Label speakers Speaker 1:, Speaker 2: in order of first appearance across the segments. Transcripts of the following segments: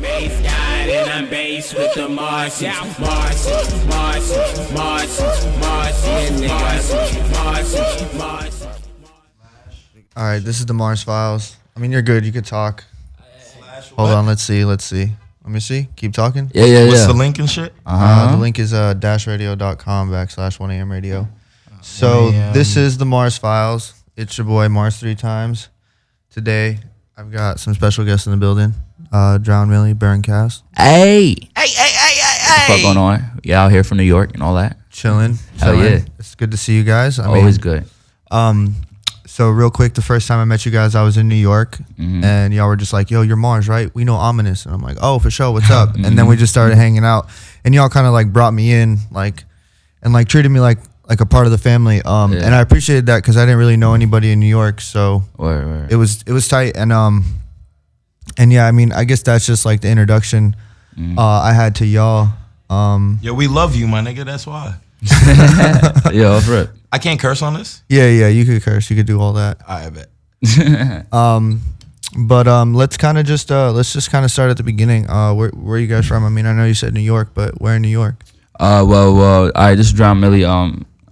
Speaker 1: Base God and I'm based with the Martians.
Speaker 2: All right, this is the Mars Files. I mean, you're good. You could talk. Hold on. Let's see. Let me see. Keep talking.
Speaker 3: Yeah.
Speaker 4: What's the link and shit?
Speaker 2: The link is dashradio.com/1am radio. So this is the Mars Files. It's your boy Mars 3 times. Today, I've got some special guests in the building. Drownmili, Burnkas.
Speaker 3: Hey. What's the fuck going on? Yeah, out here from New York and all that.
Speaker 2: Chilling.
Speaker 3: Hell yeah.
Speaker 2: It's good to see you guys.
Speaker 3: Always good.
Speaker 2: So real quick, the first time I met you guys, I was in New York, and y'all were just like, "Yo, you're Mars, right? We know Ominous," and I'm like, "Oh, for sure. What's up?" And then we just started hanging out, and y'all kind of like brought me in, and treated me like a part of the family. And I appreciated that because I didn't really know anybody in New York, so
Speaker 3: Word.
Speaker 2: it was tight. And yeah, I mean, I guess that's just like the introduction I had to y'all.
Speaker 4: Yo, we love you, my nigga. That's why.
Speaker 3: Yeah, off rip.
Speaker 4: I can't curse on this.
Speaker 2: Yeah, you could curse, you could do all that.
Speaker 4: I bet.
Speaker 2: But let's kind of just start at the beginning. Where are you guys from? I mean, I know you said New York, but where in New York?
Speaker 3: Well, all right. This is Drownmili.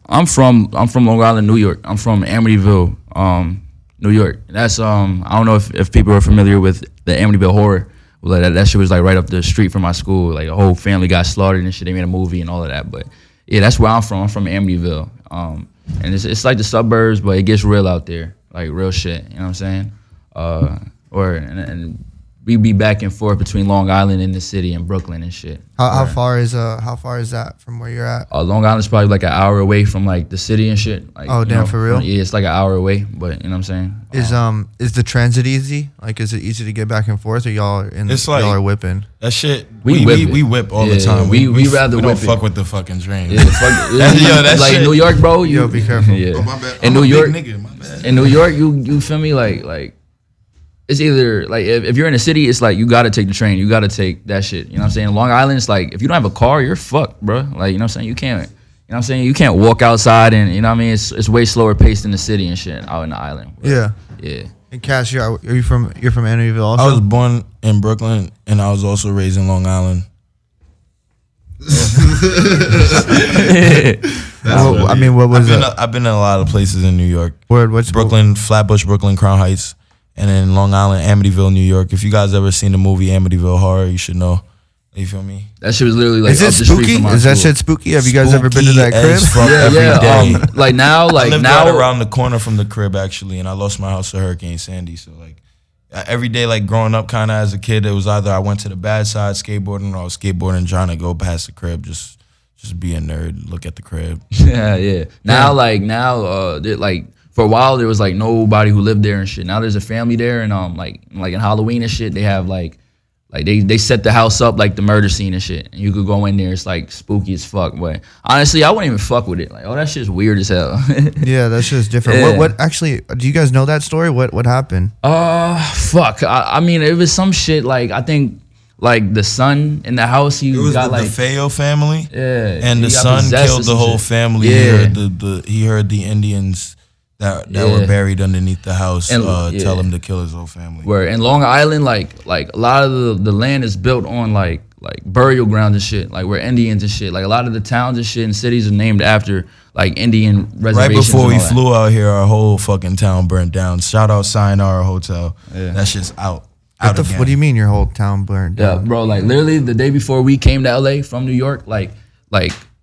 Speaker 3: I'm from Long Island, New York. I'm from Amityville, New York. That's I don't know if people are familiar with the Amityville horror. Well, that shit was like right up the street from my school. Like the whole family got slaughtered and shit. They made a movie and all of that. But yeah, that's where I'm from. I'm from Amityville. And it's like the suburbs, but it gets real out there, like real shit. You know what I'm saying? And we be back and forth between Long Island and the city and Brooklyn and shit.
Speaker 2: How far is that from where you're at?
Speaker 3: Long Island's probably like an hour away from like the city and shit. Like,
Speaker 2: oh damn, for real?
Speaker 3: Yeah, it's like an hour away, but you know what I'm saying?
Speaker 2: Is the transit easy? Like, is it easy to get back and forth, or y'all are whipping?
Speaker 4: That shit.
Speaker 3: We
Speaker 4: whip all the time.
Speaker 3: We rather
Speaker 4: we
Speaker 3: whip
Speaker 4: don't fuck with the fucking train.
Speaker 3: Yeah, fuck it.
Speaker 4: That's
Speaker 3: like
Speaker 4: shit.
Speaker 3: in New York, bro.
Speaker 2: Yo, be careful.
Speaker 3: Yeah.
Speaker 4: Oh, my bad.
Speaker 3: In New York,
Speaker 4: nigga, my bad.
Speaker 3: In New York, you feel me? Like it's either like if you're in a city, it's like you gotta take the train, you gotta take that shit. You know what I'm saying? Long Island, it's like if you don't have a car, you're fucked, bro. Like, you know what I'm saying? You can't. You know what I'm saying? You can't walk outside, and you know what I mean? It's way slower paced in the city and shit out in the island. Bro. Yeah.
Speaker 2: And Cass, you're from Amityville also?
Speaker 4: I was born in Brooklyn, and I was also raised in Long Island.
Speaker 2: I mean, what was it?
Speaker 4: I've been in a lot of places in New York.
Speaker 2: What's
Speaker 4: Brooklyn, Flatbush, Brooklyn, Crown Heights, and then Long Island, Amityville, New York. If you guys ever seen the movie Amityville Horror, you should know. You feel me?
Speaker 3: That shit was literally like
Speaker 2: is it
Speaker 3: up the
Speaker 2: spooky?
Speaker 3: street from my
Speaker 2: Is that
Speaker 3: school.
Speaker 2: shit spooky? Have you guys ever been to that crib?
Speaker 3: Yeah. Like now,
Speaker 4: I lived right around the corner from the crib actually, and I lost my house to Hurricane Sandy. So like every day, like growing up, kind of as a kid, it was either I went to the bad side skateboarding, or I was skateboarding trying to go past the crib, just be a nerd, look at the crib.
Speaker 3: Yeah. Now, like for a while there was like nobody who lived there and shit. Now there's a family there, and like in Halloween and shit, they have like they set the house up like the murder scene and shit, and you could go in there. It's like spooky as fuck. But honestly, I wouldn't even fuck with it. Like, that shit's weird as hell.
Speaker 2: Yeah, that shit's different.
Speaker 3: Yeah.
Speaker 2: What actually? Do you guys know that story? What happened?
Speaker 3: Fuck. I mean, it was some shit. Like I think like the son in the house.
Speaker 4: It was
Speaker 3: got
Speaker 4: the DeFeo family.
Speaker 3: Yeah,
Speaker 4: and the son killed the whole family.
Speaker 3: Yeah.
Speaker 4: He heard the Indians that were buried underneath the house tell him to kill his whole family.
Speaker 3: Where in Long Island, like a lot of the land is built on like burial grounds and shit, like where Indians and shit. Like a lot of the towns and shit and cities are named after like Indian reservations.
Speaker 4: Right before we flew out here, our whole fucking town burnt down. Shout out Sayonara Hotel. Yeah. That shit's out.
Speaker 2: What do you mean your whole town burned down?
Speaker 3: Yeah, bro. Like literally the day before we came to LA from New York,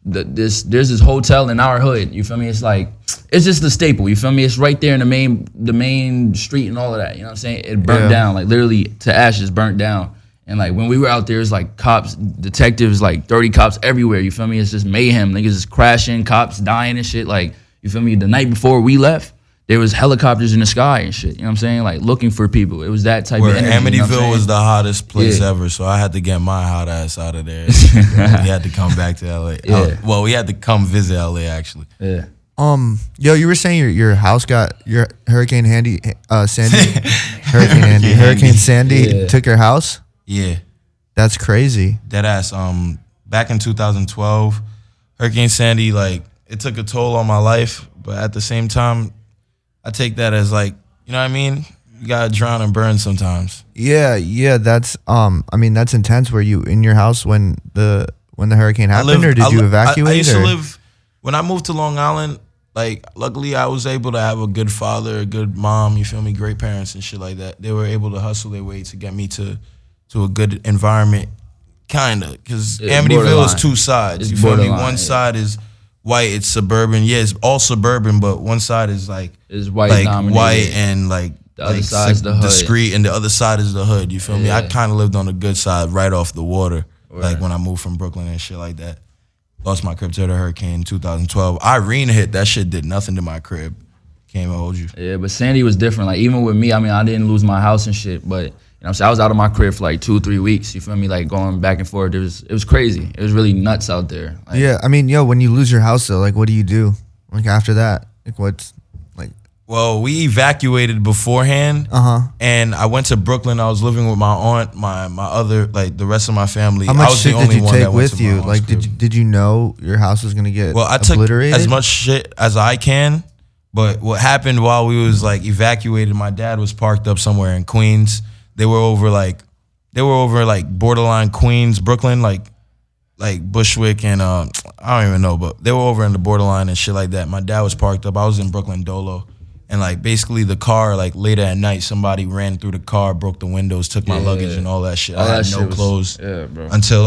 Speaker 3: there's this hotel in our hood. You feel me? It's like it's just the staple. You feel me? It's right there in the main street and all of that. You know what I'm saying? It burnt down, like literally to ashes, burnt down. And like when we were out there, it's like cops, detectives, like 30 cops everywhere. You feel me? It's just mayhem. Niggas just crashing, cops dying and shit. Like, you feel me? The night before we left, there was helicopters in the sky and shit. You know what I'm saying? Like looking for people. It was that type of energy.
Speaker 4: Amityville was the hottest place ever, so I had to get my hot ass out of there. We had to come back to LA.
Speaker 3: Yeah.
Speaker 4: Well, we had to come visit LA actually.
Speaker 3: Yeah.
Speaker 2: Yo, you were saying your house got your Hurricane Sandy took your house?
Speaker 4: Yeah.
Speaker 2: That's crazy.
Speaker 4: Deadass. Back in 2012, Hurricane Sandy, like, it took a toll on my life, but at the same time, I take that as like, you know what I mean? you gotta drown and burn sometimes.
Speaker 2: Yeah. That's I mean, that's intense. Were you in your house when the hurricane happened, or did you evacuate?
Speaker 4: I used to
Speaker 2: or?
Speaker 4: live when I moved to Long Island. Like, luckily, I was able to have a good father, a good mom. You feel me? Great parents and shit like that. They were able to hustle their way to get me to a good environment, kinda. Because Amityville is two sides. You feel me? One side is white. It's suburban. Yeah, it's all suburban, but one side is like
Speaker 3: white,
Speaker 4: white and like
Speaker 3: the other side is the hood.
Speaker 4: Discreet, and the other side is the hood. You feel me? I kind of lived on the good side, right off the water. Like when I moved from Brooklyn and shit like that. Lost my crib to the hurricane in 2012. Irene hit. That shit did nothing to my crib. Can't even hold you.
Speaker 3: Yeah, but Sandy was different. Like, even with me, I mean, I didn't lose my house and shit, but you know what I'm saying? I was out of my crib for like 2-3 weeks. You feel me? Like, going back and forth. It was crazy. It was really nuts out there. Like,
Speaker 2: yeah, I mean, when you lose your house though, like, what do you do? Like, after that, like, what's like?
Speaker 4: Well, we evacuated beforehand, and I went to Brooklyn. I was living with my aunt, my other, like, the rest of my family.
Speaker 2: How much
Speaker 4: I was
Speaker 2: shit
Speaker 4: the only
Speaker 2: did you
Speaker 4: one
Speaker 2: take
Speaker 4: that went
Speaker 2: with
Speaker 4: to my
Speaker 2: you?
Speaker 4: aunt's
Speaker 2: Like,
Speaker 4: crib.
Speaker 2: did you know your house was gonna get
Speaker 4: Well, I took
Speaker 2: obliterated?
Speaker 4: as much shit as I can, but what happened while we was like evacuated, my dad was parked up somewhere in Queens. They were over like borderline Queens, Brooklyn, like Bushwick and I don't even know, but they were over in the borderline and shit like that. My dad was parked up. I was in Brooklyn Dolo. And like basically the car, like later at night, somebody ran through the car, broke the windows, took my luggage and all that shit. I had no clothes
Speaker 3: bro.
Speaker 4: until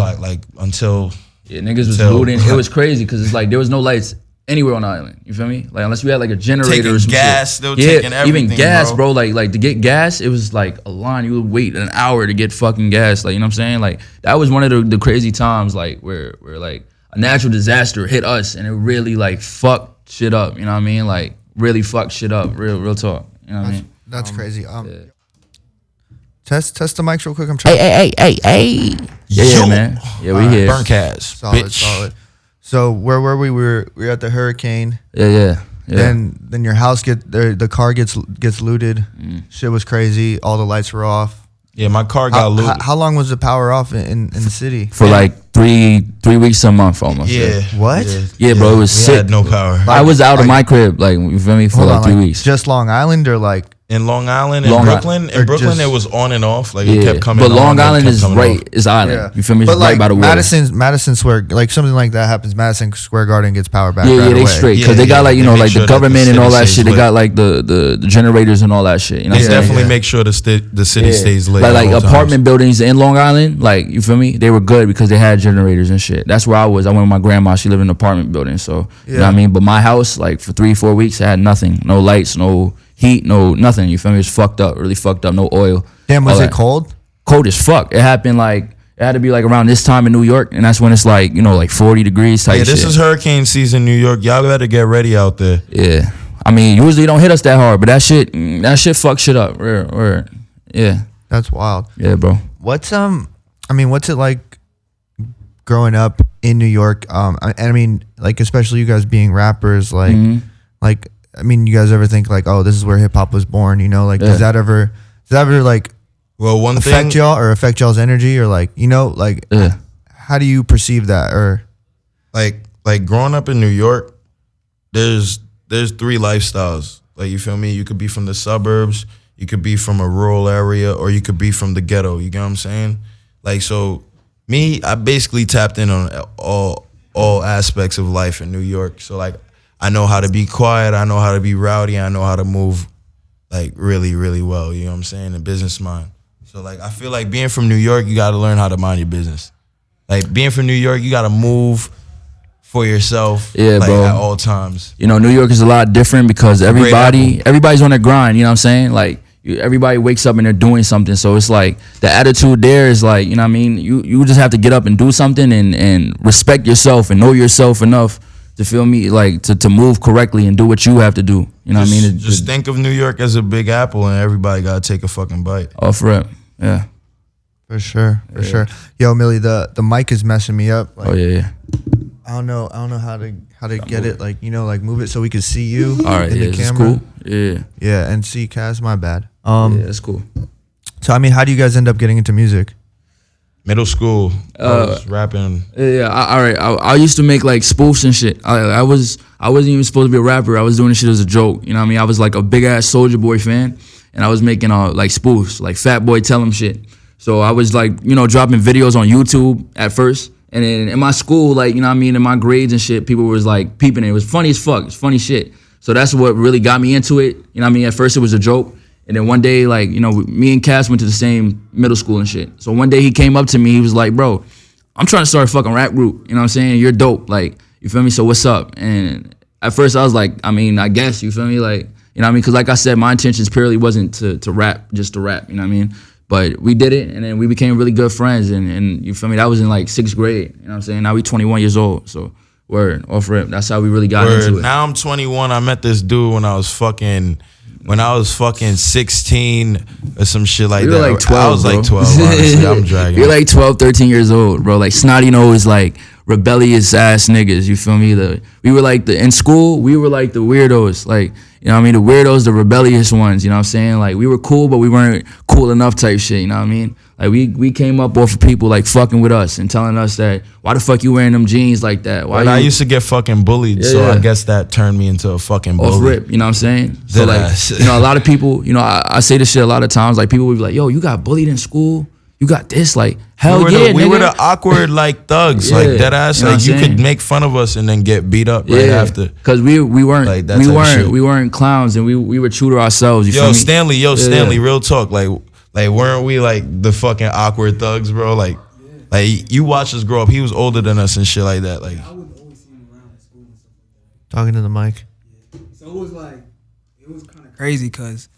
Speaker 3: niggas was looting. It was crazy because it's like there was no lights anywhere on the island. You feel me? Like, unless we had like a generator
Speaker 4: taking
Speaker 3: or some
Speaker 4: gas,
Speaker 3: shit.
Speaker 4: they were taking everything,
Speaker 3: even gas, bro. Like to get gas, it was like a line. You would wait an hour to get fucking gas. Like, you know what I'm saying? Like, that was one of the crazy times, like where like a natural disaster hit us and it really like fucked shit up. You know what I mean? Like, really fucked shit up. Real talk. You know what I mean?
Speaker 2: That's crazy. Test the mics real quick. I'm trying.
Speaker 3: Hey. Yeah, man. Yeah, we here.
Speaker 4: Burnkas,
Speaker 2: Solid. So where were we? We were at the hurricane.
Speaker 3: Yeah.
Speaker 2: Then your house the car gets looted. Shit was crazy. All the lights were off.
Speaker 4: Yeah, my car got looted.
Speaker 2: How long was the power off in the city?
Speaker 3: For like 3 weeks a month almost.
Speaker 4: Yeah.
Speaker 2: What?
Speaker 3: Yeah, bro, it was sick.
Speaker 4: We had no power.
Speaker 3: I was out of my crib, like, you feel me, for like 3 weeks.
Speaker 2: Just Long Island or like?
Speaker 4: In Long Island and Brooklyn. In Brooklyn, it was on and off. Like, it kept coming
Speaker 3: but
Speaker 4: on.
Speaker 3: Long Island is
Speaker 4: right.
Speaker 3: Is island.
Speaker 2: Yeah.
Speaker 3: You feel me? It's
Speaker 2: but like
Speaker 3: right by the water.
Speaker 2: Madison Square, like something like that happens. Madison Square Garden gets power back.
Speaker 3: Yeah,
Speaker 2: right
Speaker 3: they
Speaker 2: away.
Speaker 3: straight because they got like, you know, like the government and all that shit. They got like the generators and all that shit. You know,
Speaker 4: they definitely make sure the city stays lit.
Speaker 3: Like apartment buildings in Long Island, like, you feel me? They were good because they had generators and shit. That's where I was. I went with my grandma. She lived in an apartment building, so you know what I mean. But my house, like, for 3-4 weeks, it had nothing, no lights, no heat, no nothing. You feel me? It was fucked up, really fucked up. No oil.
Speaker 2: Damn, was it cold?
Speaker 3: Cold as fuck. It happened like, it had to be like around this time in New York, and that's when it's like, you know, like 40 degrees type shit.
Speaker 4: Yeah, this is hurricane season, New York. Y'all better get ready out there.
Speaker 3: Yeah, I mean, usually it don't hit us that hard, but that shit fuck shit up. Yeah.
Speaker 2: That's wild.
Speaker 3: Yeah, bro.
Speaker 2: What's it like growing up in New York? I mean, like, especially you guys being rappers, like, I mean, you guys ever think like, oh, this is where hip hop was born? You know, like, does that ever like,
Speaker 4: well, one
Speaker 2: affect
Speaker 4: thing,
Speaker 2: y'all or affect y'all's energy or like, you know, like, how do you perceive that? Or
Speaker 4: like growing up in New York, there's 3 lifestyles. Like, you feel me? You could be from the suburbs, you could be from a rural area, or you could be from the ghetto. You get what I'm saying? Like, so me, I basically tapped in on all aspects of life in New York. So like, I know how to be quiet, I know how to be rowdy, I know how to move like really, really well. You know what I'm saying? A business mind. So like, I feel like being from New York, you got to learn how to mind your business. Like, being from New York, you got to move for yourself, like,
Speaker 3: bro,
Speaker 4: at all times.
Speaker 3: You know, New York is a lot different because everybody's on their grind. You know what I'm saying? Like, everybody wakes up and they're doing something. So it's like the attitude there is like, you know what I mean? You just have to get up and do something and respect yourself and know yourself enough to feel me, like to move correctly and do what you have to do. You know what I mean?
Speaker 4: Just think of New York as a big apple and everybody got to take a fucking bite.
Speaker 3: Oh, for real. Yeah.
Speaker 2: For sure. Yo, Millie, the mic is messing me up. Like,
Speaker 3: oh yeah.
Speaker 2: I don't know how to get it, like, you know, like, move it so we can see you.
Speaker 3: All right,
Speaker 2: in the camera.
Speaker 3: Cool. Yeah,
Speaker 2: and see Kaz. My bad.
Speaker 3: Yeah, that's cool.
Speaker 2: So I mean, how do you guys end up getting into music?
Speaker 4: Middle school, I was rapping.
Speaker 3: Yeah, all right. I used to make like spoofs and shit. I wasn't even supposed to be a rapper. I was doing this shit as a joke. You know what I mean? I was like a big ass Soulja Boy fan, and I was making like spoofs, like Fat Boy Tell 'em shit. So I was like, you know, dropping videos on YouTube at first. And then in my school, like, you know what I mean, in my grades and shit, people was like peeping it. It was funny as fuck. It's funny shit. So that's what really got me into it. You know what I mean? At first it was a joke. And then one day, like, you know, me and Cass went to the same middle school and shit. So one day he came up to me, he was like, bro, I'm trying to start a fucking rap group. You know what I'm saying? You're dope. Like, you feel me? So what's up? And at first I was like, I mean, I guess, you feel me? Like, you know what I mean? Because like I said, my intentions purely wasn't to rap, just to rap, you know what I mean? But we did it, and then we became really good friends, and you feel me? That was in like 6th grade, you know what I'm saying? Now we 21 years old, so word, off rip. That's how we really got into it.
Speaker 4: Now I'm 21. I met this dude when I was fucking 16 or some shit like
Speaker 3: We
Speaker 4: that.
Speaker 3: were like 12,
Speaker 4: I was
Speaker 3: bro.
Speaker 4: like 12, honestly. I'm dragging.
Speaker 3: You're like 12, 13 years old, bro. Like snotty nose, like rebellious ass niggas, you feel me? We were like in school, we were like the weirdos, like, you know what I mean? The weirdos, the rebellious ones, you know what I'm saying? Like, we were cool, but we weren't cool enough type shit, you know what I mean? Like, we came up off of people, like, fucking with us and telling us that, why the fuck you wearing them jeans like that? Why
Speaker 4: I used to get fucking bullied, so I guess that turned me into a fucking bully.
Speaker 3: Off rip, you know what I'm saying? So, like,
Speaker 4: Deadass.
Speaker 3: you know, a lot of people, you know, I say this shit a lot of times, like, people will be like, yo, you got bullied in school? You got this? Like, hell yeah,
Speaker 4: we
Speaker 3: nigga.
Speaker 4: were the awkward, like, thugs, like,
Speaker 3: Yeah,
Speaker 4: dead ass.
Speaker 3: you know
Speaker 4: Like,
Speaker 3: what
Speaker 4: you
Speaker 3: I'm
Speaker 4: could
Speaker 3: saying?
Speaker 4: make fun of us and then get beat up right after.
Speaker 3: Because we weren't
Speaker 4: Like, that type of shit.
Speaker 3: we weren't clowns, and we were true to ourselves. You feel
Speaker 4: Yo,
Speaker 3: me?
Speaker 4: Stanley, real talk. Like, weren't we like the fucking awkward thugs, bro? Like you watched us grow up. He was older than us and shit like that. Like,
Speaker 5: I would always see him around at school and stuff like that.
Speaker 2: Talking to the mic.
Speaker 5: So it was kind of crazy because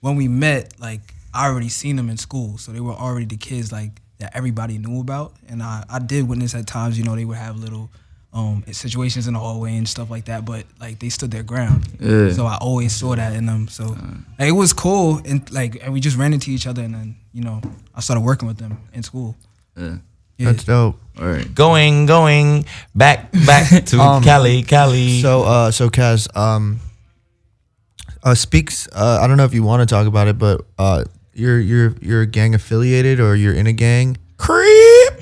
Speaker 5: when we met, like, I already seen them in school, so they were already the kids like that everybody knew about, and I did witness at times, you know, they would have little situations in the hallway and stuff like that, but like they stood their ground.
Speaker 3: Yeah.
Speaker 5: So I always saw that in them. So like, it was cool, and we just ran into each other, and then, you know, I started working with them in school.
Speaker 3: Yeah.
Speaker 5: Yeah.
Speaker 2: That's dope.
Speaker 3: All right.
Speaker 4: going back to Cali.
Speaker 2: So Kaz, speaks. I don't know if you want to talk about it, but you're gang affiliated or you're in a gang.
Speaker 4: Creep.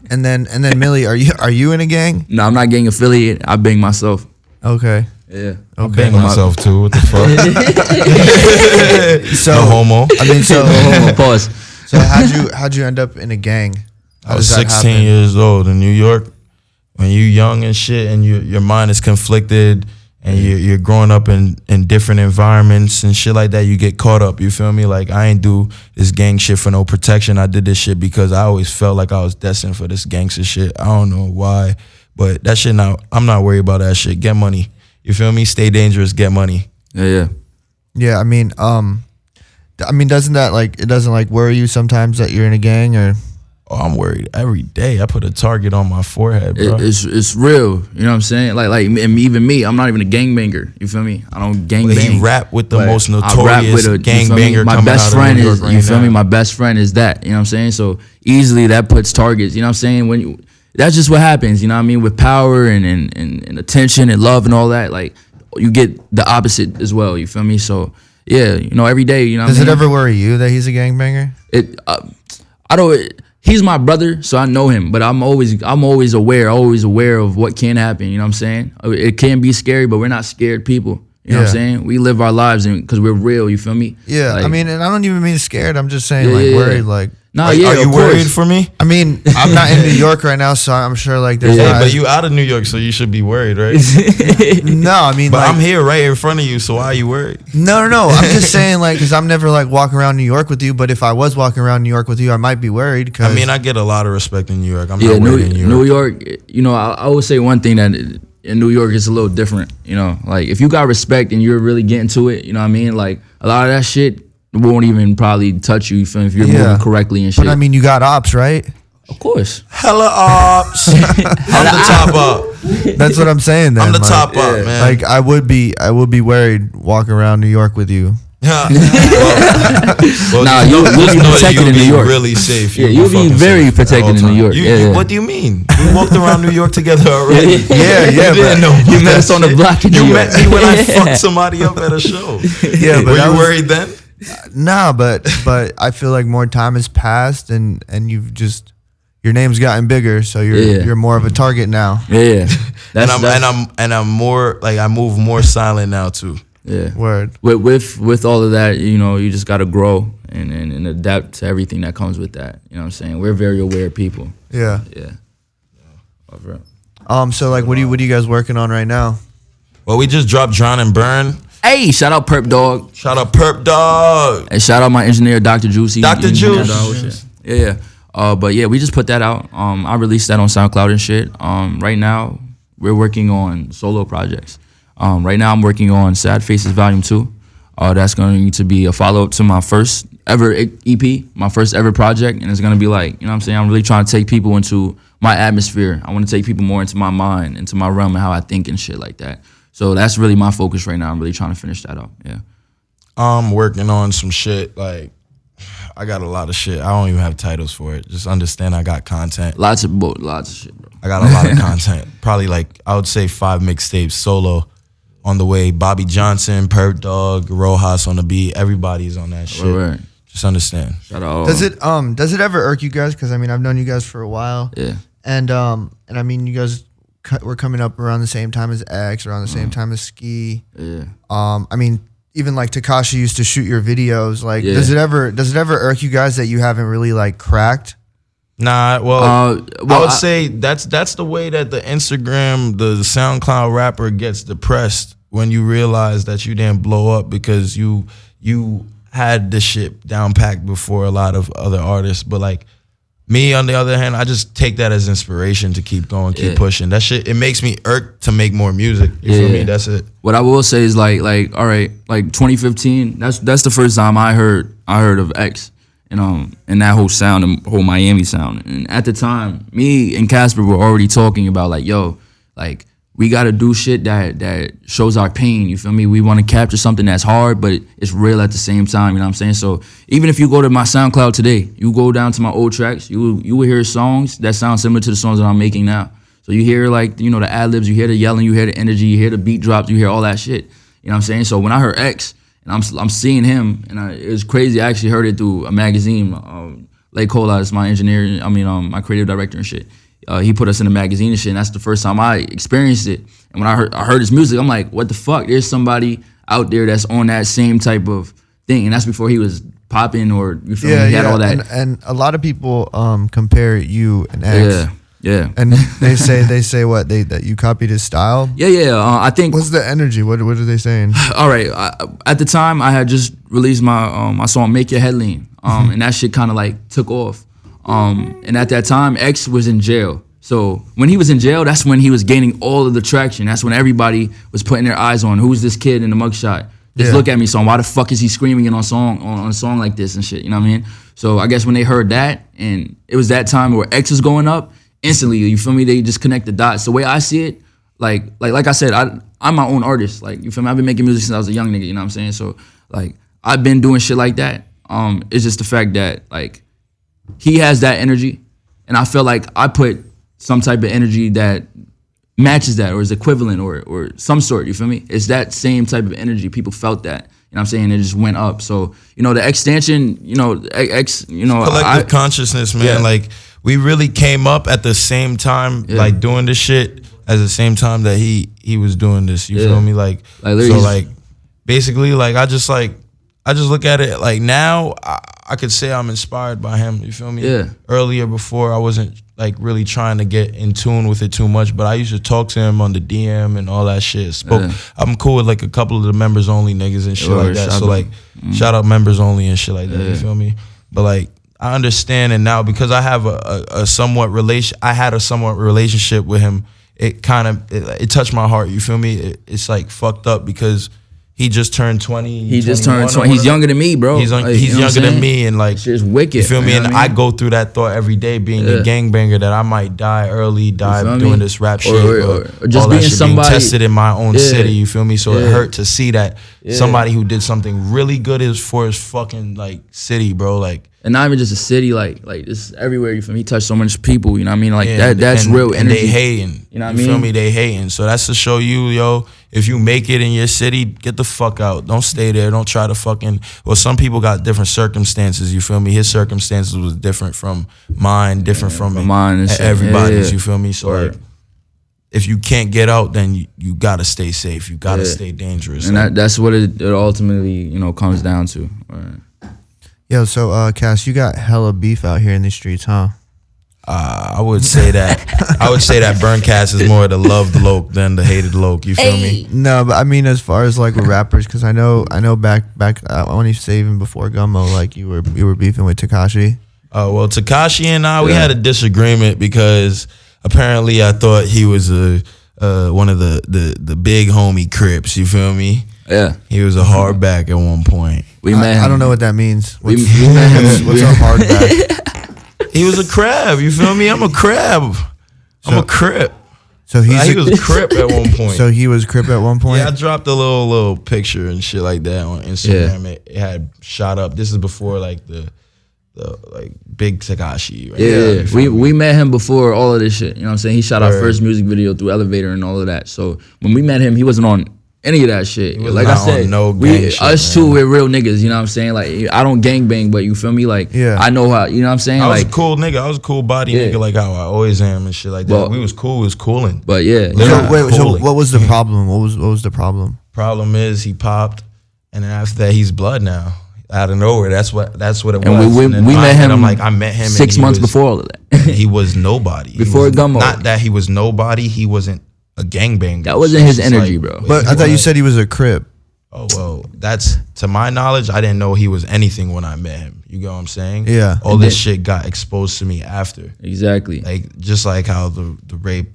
Speaker 2: And then Millie, are you in a gang?
Speaker 3: No, I'm not gang affiliate. I bang myself.
Speaker 2: Okay.
Speaker 3: Yeah.
Speaker 4: I bang myself too. What the fuck?
Speaker 2: So
Speaker 4: No homo.
Speaker 2: I mean, so
Speaker 3: Pause.
Speaker 2: so how'd you end up in a gang? How
Speaker 4: I was
Speaker 2: does that
Speaker 4: 16
Speaker 2: happen?
Speaker 4: years old in New York. When you young and shit, and your mind is conflicted, and you're growing up in different environments and shit like that, you get caught up. You feel me? Like, I ain't do this gang shit for no protection. I did this shit because I always felt like I was destined for this gangster shit. I don't know why, but that shit now, I'm not worried about that shit. Get money. You feel me? Stay dangerous. Get money.
Speaker 3: Yeah.
Speaker 2: Yeah, I mean, doesn't that it doesn't worry you sometimes that you're in a gang or?
Speaker 4: Oh, I'm worried every day. I put a target on my forehead, bro.
Speaker 3: It's real. You know what I'm saying? Like and even me, I'm not even a gangbanger. You feel me? I don't gang
Speaker 4: But
Speaker 3: bang.
Speaker 4: he rap with the
Speaker 3: But
Speaker 4: most
Speaker 3: I rap
Speaker 4: notorious
Speaker 3: with a- you feel me?
Speaker 4: gangbanger
Speaker 3: My
Speaker 4: coming
Speaker 3: best
Speaker 4: out
Speaker 3: friend
Speaker 4: of New York
Speaker 3: is
Speaker 4: right
Speaker 3: you feel
Speaker 4: now.
Speaker 3: me? My best friend is that. You know what I'm saying? So easily that puts targets. You know what I'm saying? That's just what happens. You know what I mean? With power and attention and love and all that, like you get the opposite as well. You feel me? So yeah, you know, every day. You know,
Speaker 2: Does
Speaker 3: what I
Speaker 2: it
Speaker 3: mean?
Speaker 2: ever worry you that he's a gangbanger?
Speaker 3: I don't. He's my brother, so I know him. But I'm always aware of what can happen. You know what I'm saying? It can be scary, but we're not scared people. You know what I'm saying? We live our lives because we're real. You feel me?
Speaker 2: Yeah,
Speaker 3: Like,
Speaker 2: I mean, and I don't even mean scared. I'm just saying,
Speaker 3: Yeah.
Speaker 2: worried,
Speaker 3: Nah,
Speaker 4: Are
Speaker 3: yeah,
Speaker 4: you
Speaker 3: of course.
Speaker 4: worried for me?
Speaker 2: I mean, I'm not in New York right now, so I'm sure there's
Speaker 3: Yeah,
Speaker 2: not.
Speaker 4: But you out of New York, so you should be worried, right?
Speaker 2: No, I mean,
Speaker 4: But I'm here right in front of you, so why are you worried?
Speaker 2: no. I'm just saying, because I'm never walking around New York with you. But if I was walking around New York with you, I might be worried. Cause
Speaker 4: I mean, I get a lot of respect in New York. I'm
Speaker 3: Yeah,
Speaker 4: not worried in New York.
Speaker 3: New York. You know, I would say one thing that in New York is a little different. You know, like if you got respect and you're really getting to it, you know what I mean? Like a lot of that shit won't even probably touch you if you're moving correctly and shit.
Speaker 2: But I mean, you got ops, right?
Speaker 3: Of course.
Speaker 4: Hella ops. I'm the top up.
Speaker 2: That's what I'm saying. Then
Speaker 4: I'm the
Speaker 2: like,
Speaker 4: top up, man.
Speaker 2: I would be worried walking around New York with you.
Speaker 4: well,
Speaker 3: Nah,
Speaker 4: you
Speaker 3: you'll be
Speaker 4: know that
Speaker 3: protected
Speaker 4: you'll
Speaker 3: in New
Speaker 4: be
Speaker 3: York.
Speaker 4: really safe.
Speaker 3: Yeah, you'll be
Speaker 4: fucking
Speaker 3: very
Speaker 4: safe at
Speaker 3: protected
Speaker 4: all
Speaker 3: in New
Speaker 4: times.
Speaker 3: York. Yeah.
Speaker 4: What do you mean? We walked around New York together already.
Speaker 2: Yeah,
Speaker 4: You didn't know
Speaker 3: You
Speaker 4: about
Speaker 3: met
Speaker 4: that
Speaker 3: us on the
Speaker 4: shit.
Speaker 3: block in
Speaker 4: You
Speaker 3: New
Speaker 4: met
Speaker 3: York.
Speaker 4: me when I
Speaker 3: Yeah.
Speaker 4: fucked somebody up at a show.
Speaker 2: Yeah, but
Speaker 4: Were
Speaker 2: that
Speaker 4: you
Speaker 2: was-
Speaker 4: worried then?
Speaker 2: Nah, but I feel like more time has passed and you've just your name's gotten bigger, so you're more of a target now.
Speaker 3: Yeah.
Speaker 4: And I'm more like I move more silent now too.
Speaker 3: Yeah.
Speaker 2: Word.
Speaker 3: With all of that, you know, you just gotta grow and adapt to everything that comes with that. You know what I'm saying? We're very aware people.
Speaker 2: Yeah.
Speaker 3: Yeah. Oh,
Speaker 2: So like, what are you guys working on right now?
Speaker 4: Well, we just dropped Drown and Burn.
Speaker 3: hey, shout out Perp Dog.
Speaker 4: Shout out Perp Dog.
Speaker 3: And shout out my engineer, Dr. Juicy.
Speaker 4: Dr. Juice.
Speaker 3: Yeah. But yeah, we just put that out. I released that on SoundCloud and shit. Right now, we're working on solo projects. Right now, I'm working on Sad Faces Volume 2. That's going to be a follow-up to my first ever EP, my first ever project. And it's going to be like, you know what I'm saying? I'm really trying to take people into my atmosphere. I want to take people more into my mind, into my realm and how I think and shit like that. So that's really my focus right now. I'm really trying to finish that up. Yeah.
Speaker 4: I'm working on some shit. Like, I got a lot of shit. I don't even have titles for it. Just understand I got content.
Speaker 3: Lots of shit, bro.
Speaker 4: I got a lot of content. Probably like, I would say 5 mixtapes solo on the way. Bobby Johnson, Perp Dog, Rojas on the beat. Everybody's on that shit.
Speaker 3: Right.
Speaker 4: Just understand.
Speaker 3: Shout out.
Speaker 2: Does it ever irk you guys? Because I mean, I've known you guys for a while.
Speaker 3: Yeah.
Speaker 2: And I mean, you guys were coming up around the same time as X, around the same time as Ski.
Speaker 3: Yeah.
Speaker 2: I mean, even like Tekashi used to shoot your videos. Like,
Speaker 3: Yeah.
Speaker 2: does it ever irk you guys that you haven't really like cracked?
Speaker 4: Nah, well,
Speaker 3: I
Speaker 4: I would say that's the way that the Instagram, the SoundCloud rapper gets depressed when you realize that you didn't blow up because you had this shit down packed before a lot of other artists. But like me, on the other hand, I just take that as inspiration to keep going, keep pushing. That shit, it makes me irk to make more music. You feel me? That's it.
Speaker 3: What I will say is like all right, like 2015. That's the first time I heard of X. And that whole sound, and whole Miami sound. And at the time, me and Casper were already talking about like, yo, like we gotta do shit that shows our pain. You feel me? We want to capture something that's hard, but it's real at the same time. You know what I'm saying? So even if you go to my SoundCloud today, you go down to my old tracks, you will hear songs that sound similar to the songs that I'm making now. So you hear like, you know, the ad libs, you hear the yelling, you hear the energy, you hear the beat drops, you hear all that shit. You know what I'm saying? So when I heard X, and I'm seeing him, and it was crazy. I actually heard it through a magazine. Lake Cola is my engineer. I mean, my creative director and shit. He put us in a magazine and shit, and that's the first time I experienced it. And when I heard his music, I'm like, what the fuck? There's somebody out there that's on that same type of thing, and that's before he was popping or you feel me? He had all that.
Speaker 2: And a lot of people compare you and X.
Speaker 3: Yeah.
Speaker 2: And they say what that you copied his style.
Speaker 3: Yeah. I think.
Speaker 2: What's the energy? What are they saying?
Speaker 3: All right. At the time, I had just released my song "Make Your Head Lean," and that shit kind of like took off. And at that time, X was in jail. So when he was in jail, that's when he was gaining all of the traction. That's when everybody was putting their eyes on who's this kid in the mugshot. Just look at me, son. Why the fuck is he screaming on a song like this and shit? You know what I mean? So I guess when they heard that, and it was that time where X was going up. Instantly, you feel me? They just connect the dots. The way I see it, like I said, I'm my own artist. Like, you feel me? I've been making music since I was a young nigga. You know what I'm saying? So like, I've been doing shit like that. It's just the fact that like he has that energy, and I feel like I put some type of energy that matches that or is equivalent or some sort. You feel me? It's that same type of energy. People felt that. You know what I'm saying? It just went up. So, you know, the extension, you know, X, you know,
Speaker 4: collective consciousness, man. Yeah. Like, we really came up at the same time, like doing this shit at the same time that he was doing this. You feel me? Like so, like basically, like I just look at it like now I could say I'm inspired by him. You feel me?
Speaker 3: Yeah.
Speaker 4: Earlier, before I wasn't like really trying to get in tune with it too much, but I used to talk to him on the DM and all that shit. I'm cool with like a couple of the members only niggas and shit like that. So like, shout out members only and shit like that. You feel me? But like, I understand it now because I have a somewhat relationship with him. It kind of it touched my heart. You feel me? It's like fucked up because he just turned 20.
Speaker 3: He just turned 20. He's younger than me, bro.
Speaker 4: He's younger than me, and like
Speaker 3: shit's wicked.
Speaker 4: You feel me? And I go through that thought every day, being a gangbanger, that I might die early, doing this rap shit,
Speaker 3: or just
Speaker 4: all
Speaker 3: being
Speaker 4: that shit,
Speaker 3: somebody
Speaker 4: being tested in my own city. You feel me? So it hurt to see that somebody who did something really good for his fucking like city, bro. Like.
Speaker 3: And not even just a city, like this is everywhere. You feel me? He touched so much people. You know what I mean? Like that's real energy.
Speaker 4: And they hating.
Speaker 3: You know what I mean?
Speaker 4: You feel me? They hating. So that's to show you, yo, if you make it in your city, get the fuck out. Don't stay there. Don't try to fucking. Well, some people got different circumstances. You feel me? His circumstances was different from mine, different from
Speaker 3: mine and
Speaker 4: everybody's.
Speaker 3: Yeah.
Speaker 4: You feel me? So like, if you can't get out, then you gotta stay safe. You gotta stay dangerous.
Speaker 3: And that's what it ultimately, comes down to. Right.
Speaker 2: Yo, so Cass, you got hella beef out here in the streets, huh?
Speaker 4: I would say that Burnkas is more the loved loc than the hated loc. You feel me?
Speaker 2: No, but I mean, as far as like with rappers, because I know back I want to say even before Gummo, like you were beefing with Tekashi.
Speaker 4: Well, Tekashi and I, we had a disagreement because apparently I thought he was one of the big homie Crips. You feel me?
Speaker 3: Yeah.
Speaker 4: He was a hardback at one point.
Speaker 3: We met him.
Speaker 2: I don't know what that means.
Speaker 3: We met him.
Speaker 2: What's a hardback?
Speaker 4: He was a crab. You feel me? I'm a crab. I'm a Crip.
Speaker 2: So
Speaker 4: he was a Crip at one point.
Speaker 2: So he was Crip at one point.
Speaker 4: Yeah, I dropped a little picture and shit like that on Instagram. Yeah. It had shot up. This is before like the like big Tekashi. Right?
Speaker 3: Yeah. We met him before all of this shit. You know what I'm saying? He shot our first music video through Elevator and all of that. So when we met him, he wasn't on any of that shit. Like I said, us two, we're real niggas. You know what I'm saying? Like I don't gangbang, but you feel me? Like I know how. You know what I'm saying?
Speaker 4: I was a cool nigga. I was a cool body nigga, like how I always am and shit like that. But we was cool. We was cooling.
Speaker 3: But yeah.
Speaker 2: So what was the problem? What was the problem?
Speaker 4: Problem is he popped, and then after that he's blood now. Out of nowhere, that's what it was.
Speaker 3: And we met him.
Speaker 4: I met him
Speaker 3: 6 months before all of that.
Speaker 4: He was nobody.
Speaker 3: Before Gummo.
Speaker 4: Not that he was nobody. He wasn't a gangbanger.
Speaker 3: That wasn't his energy, bro.
Speaker 2: But I thought you said he was a Crip.
Speaker 4: Oh well, that's to my knowledge. I didn't know he was anything when I met him. You get what I'm saying?
Speaker 2: Yeah.
Speaker 4: All this shit got exposed to me after.
Speaker 3: Exactly.
Speaker 4: Like just like how the rape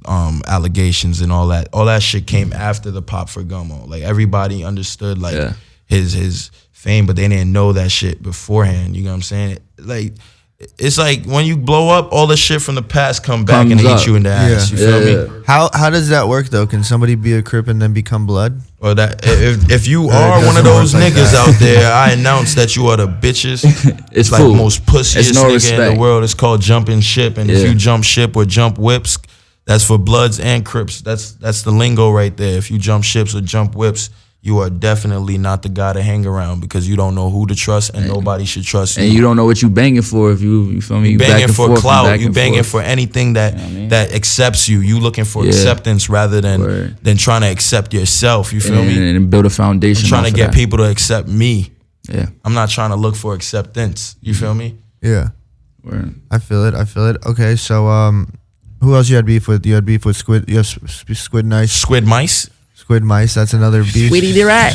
Speaker 4: allegations and all that shit came after the pop for Gummo. Like everybody understood like his fame, but they didn't know that shit beforehand. You know what I'm saying? Like it's like when you blow up, all the shit from the past comes back and hit you in the ass. You feel me?
Speaker 2: How does that work though? Can somebody be a Crip and then become blood?
Speaker 4: Or that if you are one of those niggas out there, I announce that you are the bitches.
Speaker 3: It's
Speaker 4: like
Speaker 3: cool.
Speaker 4: most pussiest
Speaker 3: no
Speaker 4: nigga
Speaker 3: respect.
Speaker 4: in the world. It's called jumping ship, and if you jump ship or jump whips, that's for Bloods and Crips. That's the lingo right there. If you jump ships or jump whips, you are definitely not the guy to hang around because you don't know who to trust and nobody should trust you.
Speaker 3: And you don't know what you banging for if you feel me?
Speaker 4: You banging for clout. You banging for anything that accepts you. You looking for acceptance rather than trying to accept yourself. You feel me?
Speaker 3: And build a foundation.
Speaker 4: I'm trying to get people to accept me.
Speaker 3: Yeah.
Speaker 4: I'm not trying to look for acceptance. You feel me?
Speaker 2: Yeah.
Speaker 3: Word.
Speaker 2: I feel it. Okay, so who else you had beef with? You had beef with Squid. You have Squid Nice.
Speaker 4: Squid Mice.
Speaker 2: Squid Mice. That's another beef.
Speaker 3: Sweetie the rat.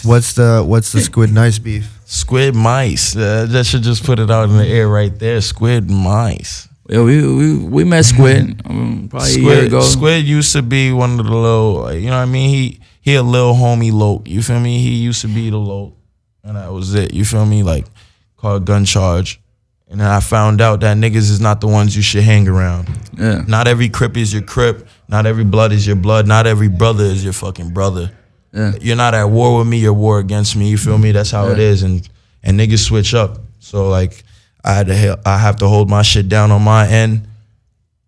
Speaker 2: What's the Squid Nice beef?
Speaker 4: Squid Mice. That should just put it out in the air right there. Squid Mice.
Speaker 3: Yeah, we met Squid probably a year ago.
Speaker 4: Squid used to be one of the little, you know what I mean? He a little homie loc. You feel me? He used to be the loc, and that was it. You feel me? Like called gun charge. And then I found out that niggas is not the ones you should hang around.
Speaker 3: Yeah.
Speaker 4: Not every Crip is your Crip. Not every blood is your blood. Not every brother is your fucking brother.
Speaker 3: Yeah.
Speaker 4: You're not at war with me. You're war against me. You feel me? That's how it is. And niggas switch up. So like I have to hold my shit down on my end.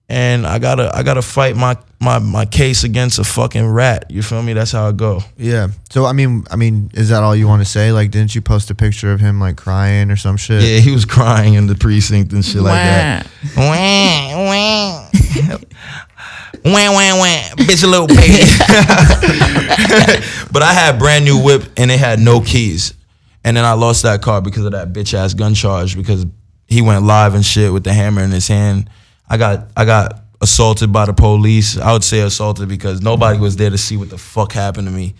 Speaker 4: And I gotta fight my case against a fucking rat. You feel me? That's how it go.
Speaker 2: Yeah. So I mean, is that all you want to say? Like, didn't you post a picture of him like crying or some shit?
Speaker 4: Yeah, he was crying in the precinct and shit like that. Bitch, a little baby. But I had brand new whip and it had no keys. And then I lost that car because of that bitch ass gun charge because he went live and shit with the hammer in his hand. I got assaulted by the police. I would say assaulted because nobody was there to see what the fuck happened to me.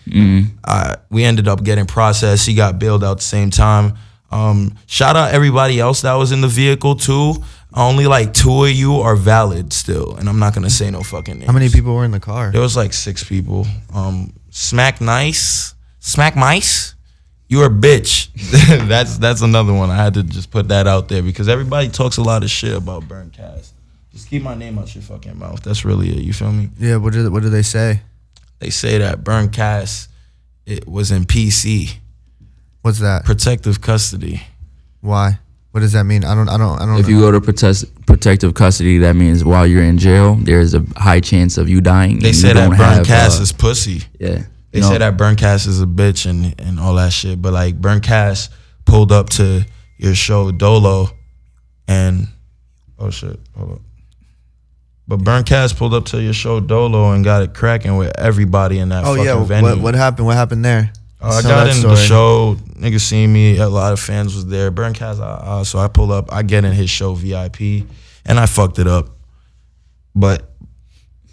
Speaker 4: We ended up getting processed. He got bailed out at the same time. Shout out everybody else that was in the vehicle too. Only like 2 of you are valid still, and I'm not gonna say no fucking names.
Speaker 2: How many people were in the car?
Speaker 4: There was like 6 people. Smack Mice. You're a bitch. that's another one. I had to just put that out there because everybody talks a lot of shit about Burnkas. Just keep my name out your fucking mouth. That's really it. You feel me?
Speaker 2: Yeah. What do they say?
Speaker 4: They say that Burnkas, it was in PC.
Speaker 2: What's that?
Speaker 4: Protective custody.
Speaker 2: Why? What does that mean? I don't
Speaker 3: If
Speaker 2: know.
Speaker 3: you go to protective custody, that means while you're in jail, there's a high chance of you dying.
Speaker 4: They say that Burnkas is pussy.
Speaker 3: Yeah.
Speaker 4: They say that Burnkas is a bitch and all that shit. But like Burnkas pulled up to your show Dolo and oh shit, hold up. But Burnkas pulled up to your show Dolo and got it cracking with everybody in that fucking venue.
Speaker 2: What happened? What happened there?
Speaker 4: I got in the show. Niggas seen me. A lot of fans was there. Burnkas, so I pull up. I get in his show VIP, and I fucked it up. But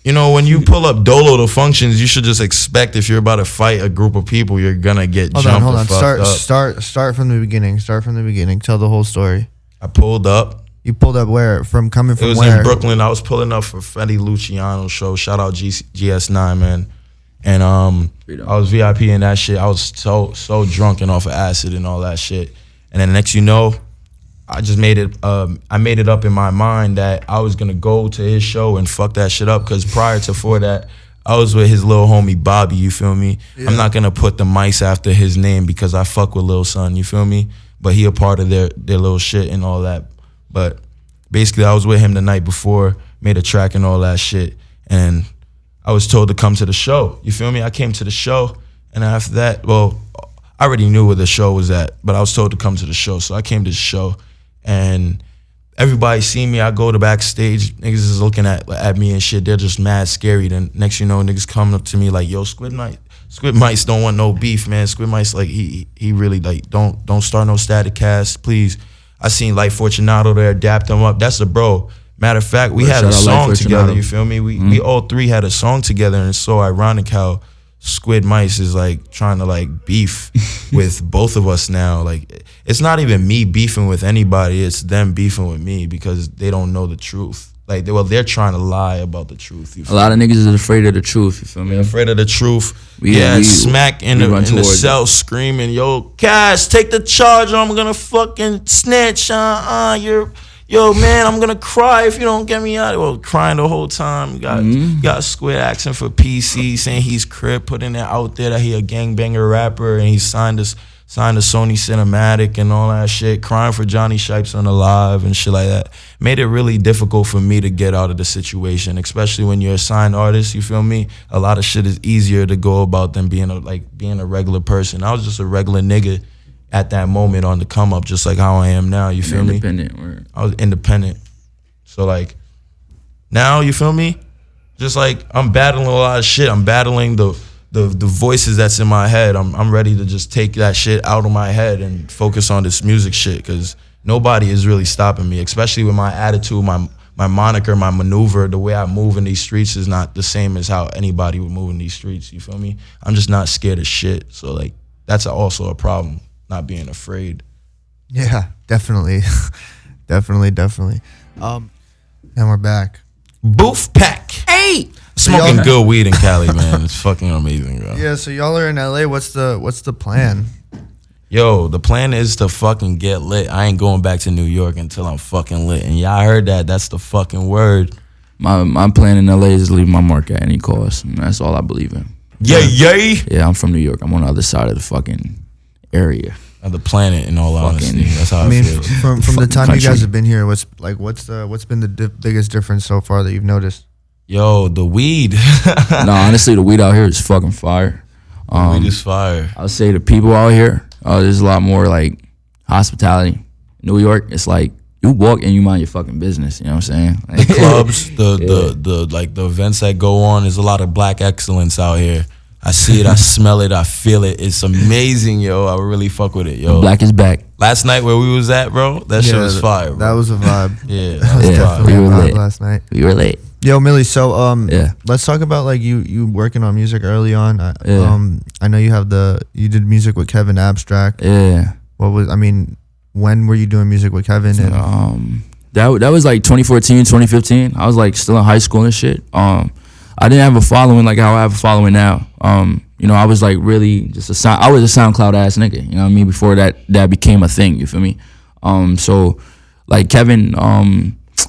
Speaker 4: you know, when you pull up Dolo to functions, you should just expect if you're about to fight a group of people, you're gonna get jumped.
Speaker 2: Hold on.
Speaker 4: Fucked up.
Speaker 2: Start from the beginning. Start from the beginning. Tell the whole story.
Speaker 4: I pulled up.
Speaker 2: You pulled up where? Coming from
Speaker 4: it was
Speaker 2: where?
Speaker 4: in Brooklyn. I was pulling up for Freddie Luciano's show. Shout out GS9, man. And I was VIP in that shit. I was so drunk and off of acid and all that shit. And then next you know, I just made it. I made it up in my mind that I was gonna go to his show and fuck that shit up. Because prior to that, I was with his little homie Bobby. You feel me? Yeah. I'm not gonna put the mice after his name because I fuck with Lil Son. You feel me? But he a part of their little shit and all that. But basically, I was with him the night before, made a track and all that shit, and I was told to come to the show. You feel me? I came to the show, and after that, well, I already knew where the show was at, but I was told to come to the show, so I came to the show, and everybody see me. I go to backstage, niggas is looking at me and shit. They're just mad scary. Then next you know, niggas coming up to me like, "Yo, Squid Mice don't want no beef, man. Squid Mice like he really like don't start no static cast, please." I seen Light Fortunato there, dapped him up. That's a bro. Matter of fact, we had a song together, you feel me? We all three had a song together, and it's so ironic how Squid Mice is like trying to like beef with both of us now. Like, it's not even me beefing with anybody, it's them beefing with me because they don't know the truth. Like, they're trying to lie about the truth.
Speaker 3: A lot of niggas is afraid of the truth, you feel me?
Speaker 4: Afraid of the truth. We Smack in the cell screaming, "Yo, Cash, take the charge or I'm gonna fucking snitch. Yo, man, I'm gonna cry if you don't get me out." Well, crying the whole time. Got Squid asking for PC, saying he's Crip, putting it out there that he a gangbanger rapper, and he signed a Sony Cinematic and all that shit, crying for Johnny Shipes on the live and shit like that. Made it really difficult for me to get out of the situation, especially when you're a signed artist, you feel me? A lot of shit is easier to go about than being a regular person. I was just a regular nigga at that moment on the come up, just like how I am now, you feel me?
Speaker 3: Independent.
Speaker 4: I was independent. So like, now, you feel me? Just like, I'm battling a lot of shit. I'm battling the voices that's in my head. I'm ready to just take that shit out of my head and focus on this music shit, because nobody is really stopping me, especially with my attitude, my moniker, my maneuver. The way I move in these streets is not the same as how anybody would move in these streets, you feel me? I'm just not scared of shit. So like, that's also a problem, not being afraid.
Speaker 2: Yeah, definitely. definitely. And we're back.
Speaker 4: Booth Pack. Hey! Smoking good weed in Cali, man. It's fucking amazing, bro.
Speaker 2: Yeah, so y'all are in LA. What's the plan?
Speaker 4: Yo, the plan is to fucking get lit. I ain't going back to New York until I'm fucking lit. And y'all heard that. That's the fucking word.
Speaker 3: My plan in LA is to leave my mark at any cost. And that's all I believe in.
Speaker 4: Yay!
Speaker 3: Yeah, I'm from New York. I'm on the other side of the fucking area.
Speaker 4: Of the planet, in all honesty. That's how I feel.
Speaker 2: From the time you guys have been here, what's been the biggest difference so far that you've noticed?
Speaker 4: Yo, the weed.
Speaker 3: No, honestly, the weed out here is fucking fire.
Speaker 4: The weed is fire.
Speaker 3: I would say the people out here, there's a lot more like hospitality. New York, it's like you walk and you mind your fucking business. You know what I'm saying?
Speaker 4: The clubs, the events that go on. There's a lot of black excellence out here. I see it, I smell it, I feel it. It's amazing, yo. I really fuck with it, yo.
Speaker 3: Black is back.
Speaker 4: Last night where we was at, bro, that shit was fire, bro.
Speaker 2: That was a vibe.
Speaker 4: Yeah,
Speaker 2: that was definitely
Speaker 3: we were
Speaker 2: a vibe
Speaker 3: lit
Speaker 2: last night.
Speaker 3: We were late.
Speaker 2: Yo, Millie, so let's talk about like you working on music early on. I know you did music with Kevin Abstract.
Speaker 3: Yeah.
Speaker 2: When were you doing music with Kevin? And
Speaker 3: that was like 2014, 2015. I was like still in high school and shit. I didn't have a following like how I have a following now. I was like really just I was a SoundCloud ass nigga, you know what I mean, before that became a thing, you feel me? So like Kevin,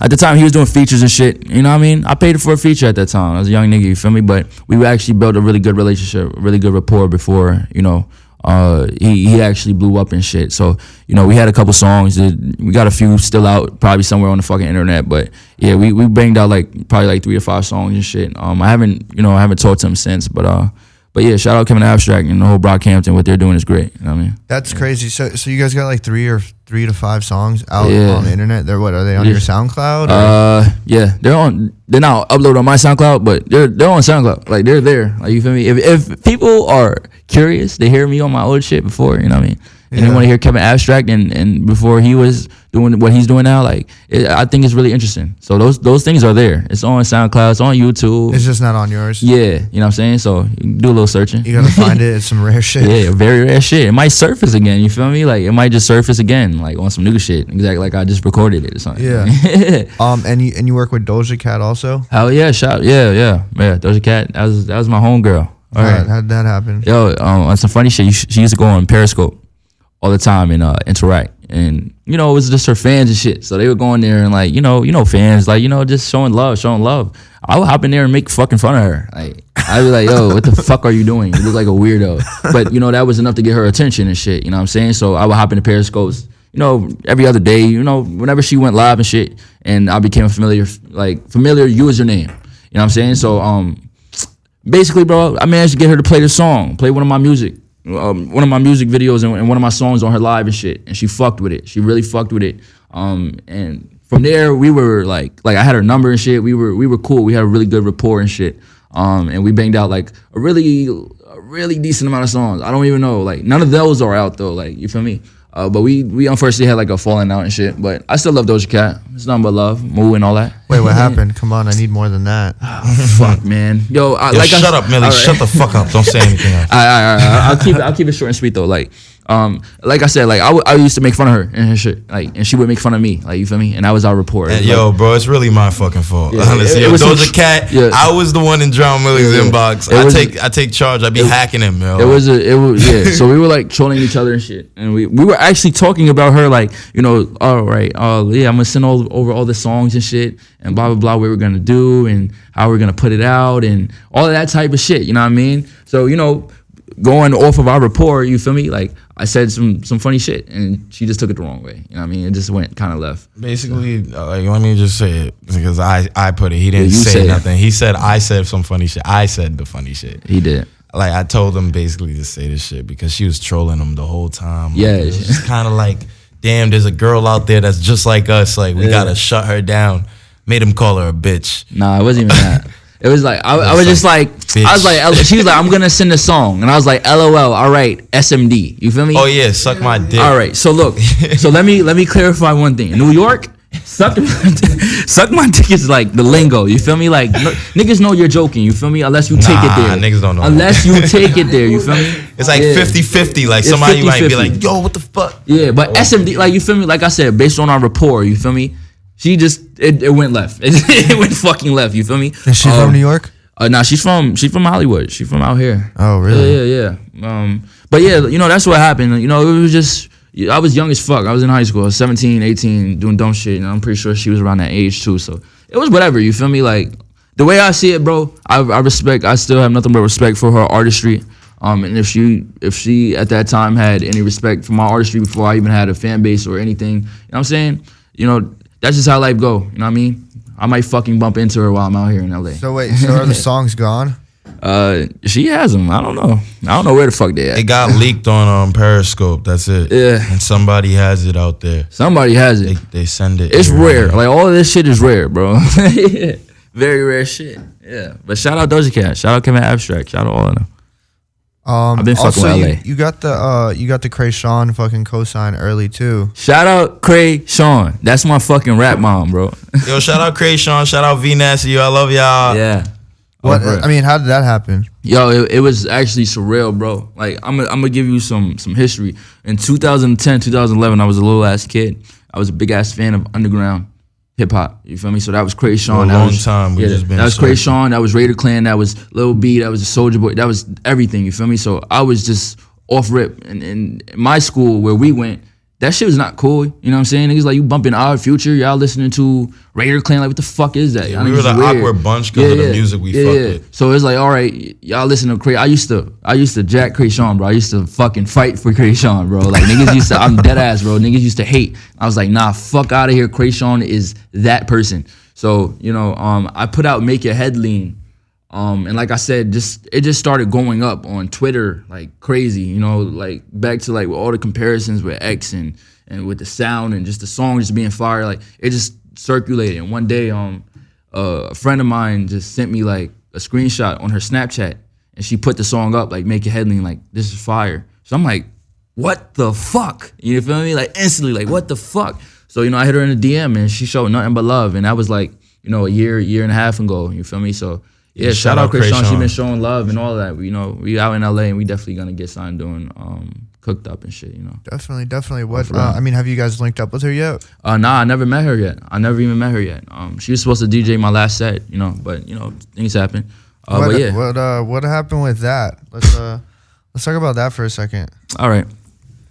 Speaker 3: at the time he was doing features and shit, you know what I mean? I paid for a feature at that time. I was a young nigga, you feel me? But we actually built a really good relationship, really good rapport before, he actually blew up and shit. So, we had a couple songs. We got a few still out, probably somewhere on the fucking internet. But yeah, we banged out probably 3 or 5 songs and shit. I haven't talked to him since, but But yeah, shout out Kevin Abstract and the whole Brockhampton. What they're doing is great. You know what I mean?
Speaker 2: That's crazy. So you guys got like 3 to 5 songs out
Speaker 3: Yeah.
Speaker 2: on the internet. They're what? Are they on
Speaker 3: Yeah.
Speaker 2: your SoundCloud? Or?
Speaker 3: Yeah, they're not uploaded on my SoundCloud, but they're on SoundCloud. Like they're there. Like you feel me? If people are curious, they hear me on my old shit before, you know what I mean? And they want to hear Kevin Abstract and before he was doing what he's doing now, like I think it's really interesting. So those things are there. It's on SoundCloud, it's on YouTube.
Speaker 2: It's just not on yours.
Speaker 3: Yeah, you know what I'm saying? So you can do a little searching.
Speaker 2: You gotta find it. It's some rare shit.
Speaker 3: Yeah, very rare shit. It might surface again, you feel me? Like it might just surface again, like on some new shit. Exactly like I just recorded it or something.
Speaker 2: Yeah. And you work with Doja Cat also?
Speaker 3: Hell yeah, yeah. Doja Cat, that was my homegirl. All right.
Speaker 2: How did that happen?
Speaker 3: Yo, on some funny shit, she used to go on Periscope all the time and interact, and it was just her fans and shit. So they would go in there and like fans like just showing love. I would hop in there and make fucking fun of her. Like I'd be like, yo, what the fuck are you doing? You look like a weirdo. But that was enough to get her attention and shit. You know what I'm saying? So I would hop into Periscopes, every other day. Whenever she went live and shit, and I became a familiar username. You know what I'm saying? So basically, bro, I managed to get her to play one of my music videos and one of my songs on her live and shit, and she fucked with it. She really fucked with it. And from there we were like I had her number and shit. We were cool. We had a really good rapport and shit. And we banged out like a really decent amount of songs. I don't even know, like none of those are out though. Like you feel me? But we unfortunately had like a falling out and shit. But I still love Doja Cat. It's nothing but love, Moo and all that.
Speaker 2: Wait, what happened? Come on, I need more than that.
Speaker 3: Fuck, man. Yo,
Speaker 4: shut up, Millie. Right. Shut the fuck up. Don't say anything else.
Speaker 3: I'll keep it short and sweet though. Like I said, like I used to make fun of her and her shit, like, and she would make fun of me, like you feel me, and that was our rapport.
Speaker 4: And yo, bro, it's really my fucking fault.
Speaker 3: Yeah,
Speaker 4: honestly, Doja Cat,
Speaker 3: yeah.
Speaker 4: I was the one in Drownmili's inbox. I take charge. I be hacking him, yo.
Speaker 3: It was yeah. So we were like trolling each other and shit, and we were actually talking about her, like all right, yeah, I'm gonna send over all the songs and shit, and blah blah blah, what we're gonna do and how we're gonna put it out and all of that type of shit. You know what I mean? So going off of our rapport, you feel me? Like I said some funny shit, and she just took it the wrong way. You know what I mean? It just went kind of left.
Speaker 4: Basically, like, let me just say it because I put it. He didn't say nothing. He said I said some funny shit. I said the funny shit.
Speaker 3: He did.
Speaker 4: Like I told him basically to say this shit because she was trolling him the whole time. Like,
Speaker 3: yeah,
Speaker 4: it's kind of like, damn, there's a girl out there that's just like us. Like we gotta shut her down. Made him call her a bitch.
Speaker 3: Nah, it wasn't even that. It was like I was just like bitch. I was like she was like I'm gonna send a song and I was like LOL. All right, SMD. You feel me?
Speaker 4: Oh yeah, suck my dick.
Speaker 3: All right, so look, so let me clarify one thing. In New York, suck my dick is like the lingo. You feel me? Like niggas know you're joking. You feel me? Unless you take it there.
Speaker 4: Niggas don't know.
Speaker 3: Unless you take it there. You feel me?
Speaker 4: It's like 50-50. Like somebody
Speaker 3: 50-50.
Speaker 4: might be like, yo, what the fuck?
Speaker 3: Yeah, but SMD, like you feel me? Like I said, based on our rapport, you feel me? She just it went left. It went fucking left. You feel me?
Speaker 2: Is she from New York?
Speaker 3: Nah, she's from Hollywood. She's from out here.
Speaker 2: Oh, really?
Speaker 3: Yeah. But yeah, that's what happened. It was just I was young as fuck. I was in high school. I was 17, 18, doing dumb shit, and I'm pretty sure she was around that age too. So it was whatever. You feel me? Like the way I see it, bro. I still have nothing but respect for her artistry. And if she at that time had any respect for my artistry before I even had a fan base or anything, you know what I'm saying? That's just how life go. You know what I mean? I might fucking bump into her while I'm out here in LA.
Speaker 2: So wait, are the songs gone?
Speaker 3: She has them. I don't know where the fuck they at.
Speaker 4: It got leaked on Periscope. That's it.
Speaker 3: Yeah.
Speaker 4: And somebody has it out there.
Speaker 3: Somebody has it.
Speaker 4: They send it.
Speaker 3: It's rare. Like all of this shit is rare, bro. Very rare shit. Yeah. But shout out Doja Cat. Shout out Kevin Abstract. Shout out all of them.
Speaker 2: I've
Speaker 3: been fucking with LA.
Speaker 2: You got the Cray Sean fucking cosign early too.
Speaker 3: Shout out Cray Sean. That's my fucking rap mom, bro.
Speaker 4: Yo, shout out Cray Sean. Shout out V Nasty. I love y'all.
Speaker 3: Yeah.
Speaker 2: What? I mean, how did that happen?
Speaker 3: Yo, it was actually surreal, bro. Like I'm gonna give you some history. In 2010, 2011, I was a little ass kid. I was a big ass fan of underground hip hop. You feel me? So that was Cray Sean.
Speaker 4: For a long time.
Speaker 3: That was Cray Sean. That was Raider Clan. That was Lil B. That was the Soulja Boy. That was everything. You feel me? So I was just off rip. And in my school where we went, that shit was not cool. You know what I'm saying? Niggas like, you bumping Our Future. Y'all listening to Raider Clan. Like, what the fuck is that?
Speaker 4: Yeah, we were the awkward bunch because of the music we fucked with.
Speaker 3: So it's like, all right, y'all listen to Cray. I used to jack Cray Sean, bro. I used to fucking fight for Cray Sean, bro. Like niggas used to, I'm dead ass, bro. Niggas used to hate. I was like, nah, fuck out of here. Cray Sean is that person. So, I put out Make Your Head Lean And like I said, it just started going up on Twitter like crazy, you know, like back to like all the comparisons with X and with the sound and just the song just being fire, like it just circulated. And one day, a friend of mine just sent me like a screenshot on her Snapchat, and she put the song up like make a headline like this is fire. So I'm like, what the fuck? You feel me? Like instantly, like what the fuck? So you know, I hit her in the DM and she showed nothing but love, and that was like a year and a half ago. You feel me? So. Yeah, shout out Chris Sean. She been showing love and all that. You know, we out in LA and we definitely gonna get signed doing Cooked Up and shit. You know.
Speaker 2: Definitely. What? I mean, have you guys linked up with her yet?
Speaker 3: Nah, I never met her yet. I never even met her yet. She was supposed to DJ my last set. You know, but you know things happen. But yeah.
Speaker 2: What happened with that? Let's talk about that for a second.
Speaker 3: All right.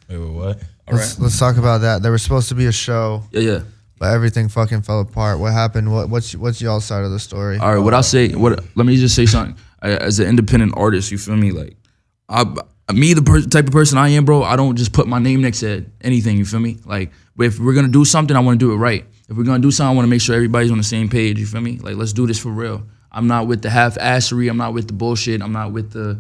Speaker 4: Wait, what?
Speaker 2: Let's talk about that. There was supposed to be a show.
Speaker 3: Yeah.
Speaker 2: But everything fucking fell apart. What happened? What's y'all's side of the story?
Speaker 3: All right, what I'll say. Let me just say something. As an independent artist, you feel me? Like, the type of person I am, bro. I don't just put my name next to anything. You feel me? Like, if we're gonna do something, I want to do it right. If we're gonna do something, I want to make sure everybody's on the same page. You feel me? Like, let's do this for real. I'm not with the half-assery. I'm not with the bullshit. I'm not with the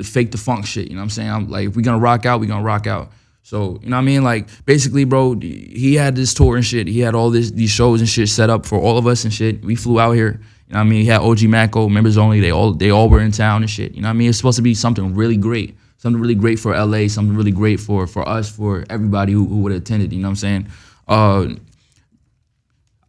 Speaker 3: fake the funk shit. You know what I'm saying? I'm like, if we're gonna rock out, we're gonna rock out. So, you know what I mean? Like, basically, bro, he had this tour and shit. He had all these shows and shit set up for all of us and shit. We flew out here. You know what I mean? He had OG Mako, members only. They all were in town and shit. You know what I mean? It's supposed to be something really great. Something really great for LA. Something really great for us, for everybody who would have attended. You know what I'm saying?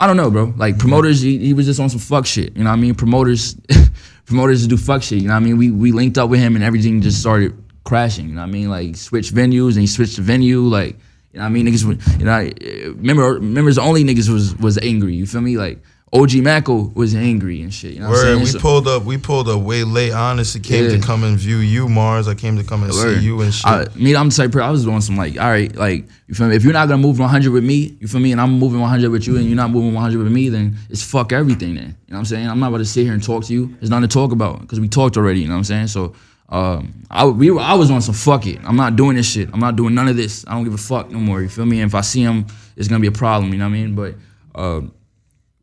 Speaker 3: I don't know, bro. Like, promoters, he was just on some fuck shit. You know what I mean? Promoters do fuck shit. You know what I mean? We linked up with him and everything just started crashing, you know what I mean? Like, switched venues and he switched the venue, like, you know what I mean? Niggas, you know, members only niggas was angry, you feel me? Like, OG Mako was angry and shit, you know what I'm saying?
Speaker 4: We pulled up way late. I honestly came to come and view you, Mars. I came to come and see you and shit.
Speaker 3: I'm the type of person, I was doing some like, all right, like, you feel me? If you're not gonna move 100 with me, you feel me? And I'm moving 100 with you and you're not moving 100 with me, then it's fuck everything then. You know what I'm saying? I'm not about to sit here and talk to you. There's nothing to talk about because we talked already, you know what I'm saying? So, I was on some fuck it. I'm not doing this shit. I'm not doing none of this. I don't give a fuck no more. You feel me? And if I see him, it's gonna be a problem. You know what I mean? But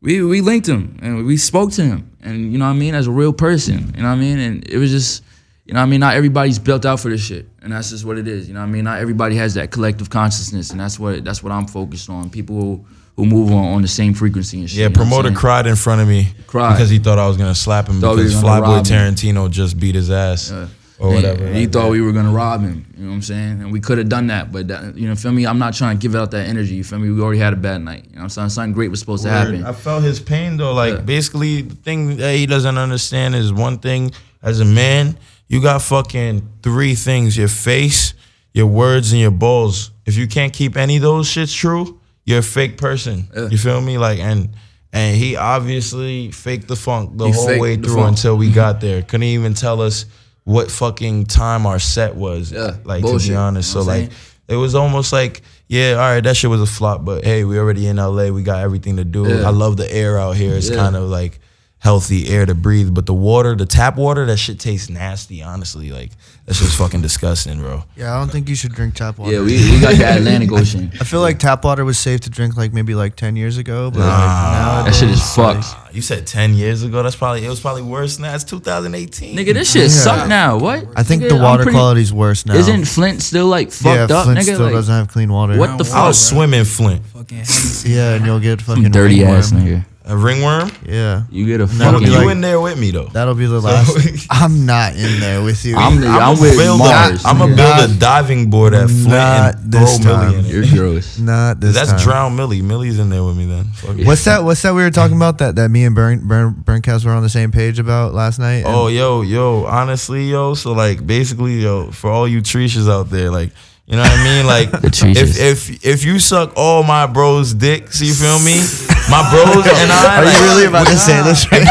Speaker 3: we linked him and we spoke to him, and you know what I mean, as a real person. You know what I mean? And it was just, you know what I mean. Not everybody's built out for this shit, and that's just what it is. You know what I mean? Not everybody has that collective consciousness, and that's what I'm focused on. People who move on the same frequency and shit.
Speaker 4: Yeah, promoter cried in front of me because he thought I was gonna slap him because Flyboy Tarantino just beat his ass or whatever.
Speaker 3: He thought we were gonna rob him. You know what I'm saying? And we could have done that, but that, you know, feel me? I'm not trying to give out that energy. You feel me? We already had a bad night. You know what I'm saying? Something great was supposed to happen.
Speaker 4: I felt his pain though. Like basically, the thing that he doesn't understand is one thing. As a man, you got fucking 3 things: your face, your words, and your balls. If you can't keep any of those shits true, you're a fake person. You feel me? Like, and he obviously faked the funk the whole way through until we got there. Couldn't even tell us what fucking time our set was. Like, bullshit, to be honest. You know, so like, it was almost like, yeah, all right, that shit was a flop, but hey, we already in LA. We got everything to do. I love the air out here. It's kind of like healthy air to breathe. But the water, the tap water, that shit tastes nasty, honestly. Like, that shit's fucking disgusting, bro.
Speaker 2: Yeah, I don't think you should drink tap water.
Speaker 3: Yeah, we got the Atlantic Ocean.
Speaker 2: I feel like tap water was safe to drink like maybe like 10 years ago. But
Speaker 3: that shit is fucked.
Speaker 4: You said 10 years ago? It was probably worse than that. It's 2018.
Speaker 3: Nigga, this shit suck now. What?
Speaker 2: I think
Speaker 3: nigga,
Speaker 2: the water quality's worse now.
Speaker 3: Isn't Flint still like fucked up?
Speaker 2: Flint
Speaker 3: nigga?
Speaker 2: still
Speaker 3: Like,
Speaker 2: doesn't have clean water.
Speaker 3: What the fuck?
Speaker 4: I'll swim in Flint.
Speaker 2: Yeah, and you'll get fucking
Speaker 3: dirty
Speaker 2: ringworm.
Speaker 3: ass nigga.
Speaker 4: A ringworm?
Speaker 2: Yeah.
Speaker 3: You get a
Speaker 2: That'll
Speaker 3: fucking...
Speaker 2: be like-
Speaker 4: You in there with me, though.
Speaker 2: That'll be the last. I'm not in there with you.
Speaker 3: I'm with Mars.
Speaker 4: I'm going to build a diving board at Flint and throw Millie in it.
Speaker 3: You're gross.
Speaker 2: Not this time.
Speaker 4: That's Drownmili. Millie's in there with me then. Fuck it.
Speaker 2: What's that we were talking about that me and Burnkas were on the same page about last night?
Speaker 4: Oh, yo, honestly, yo. So, like, basically, yo, for all you Trishas out there, like, you know what I mean? Like, if you suck all my bros' dicks, you feel me? My bros and I.
Speaker 2: Are you really about to say this right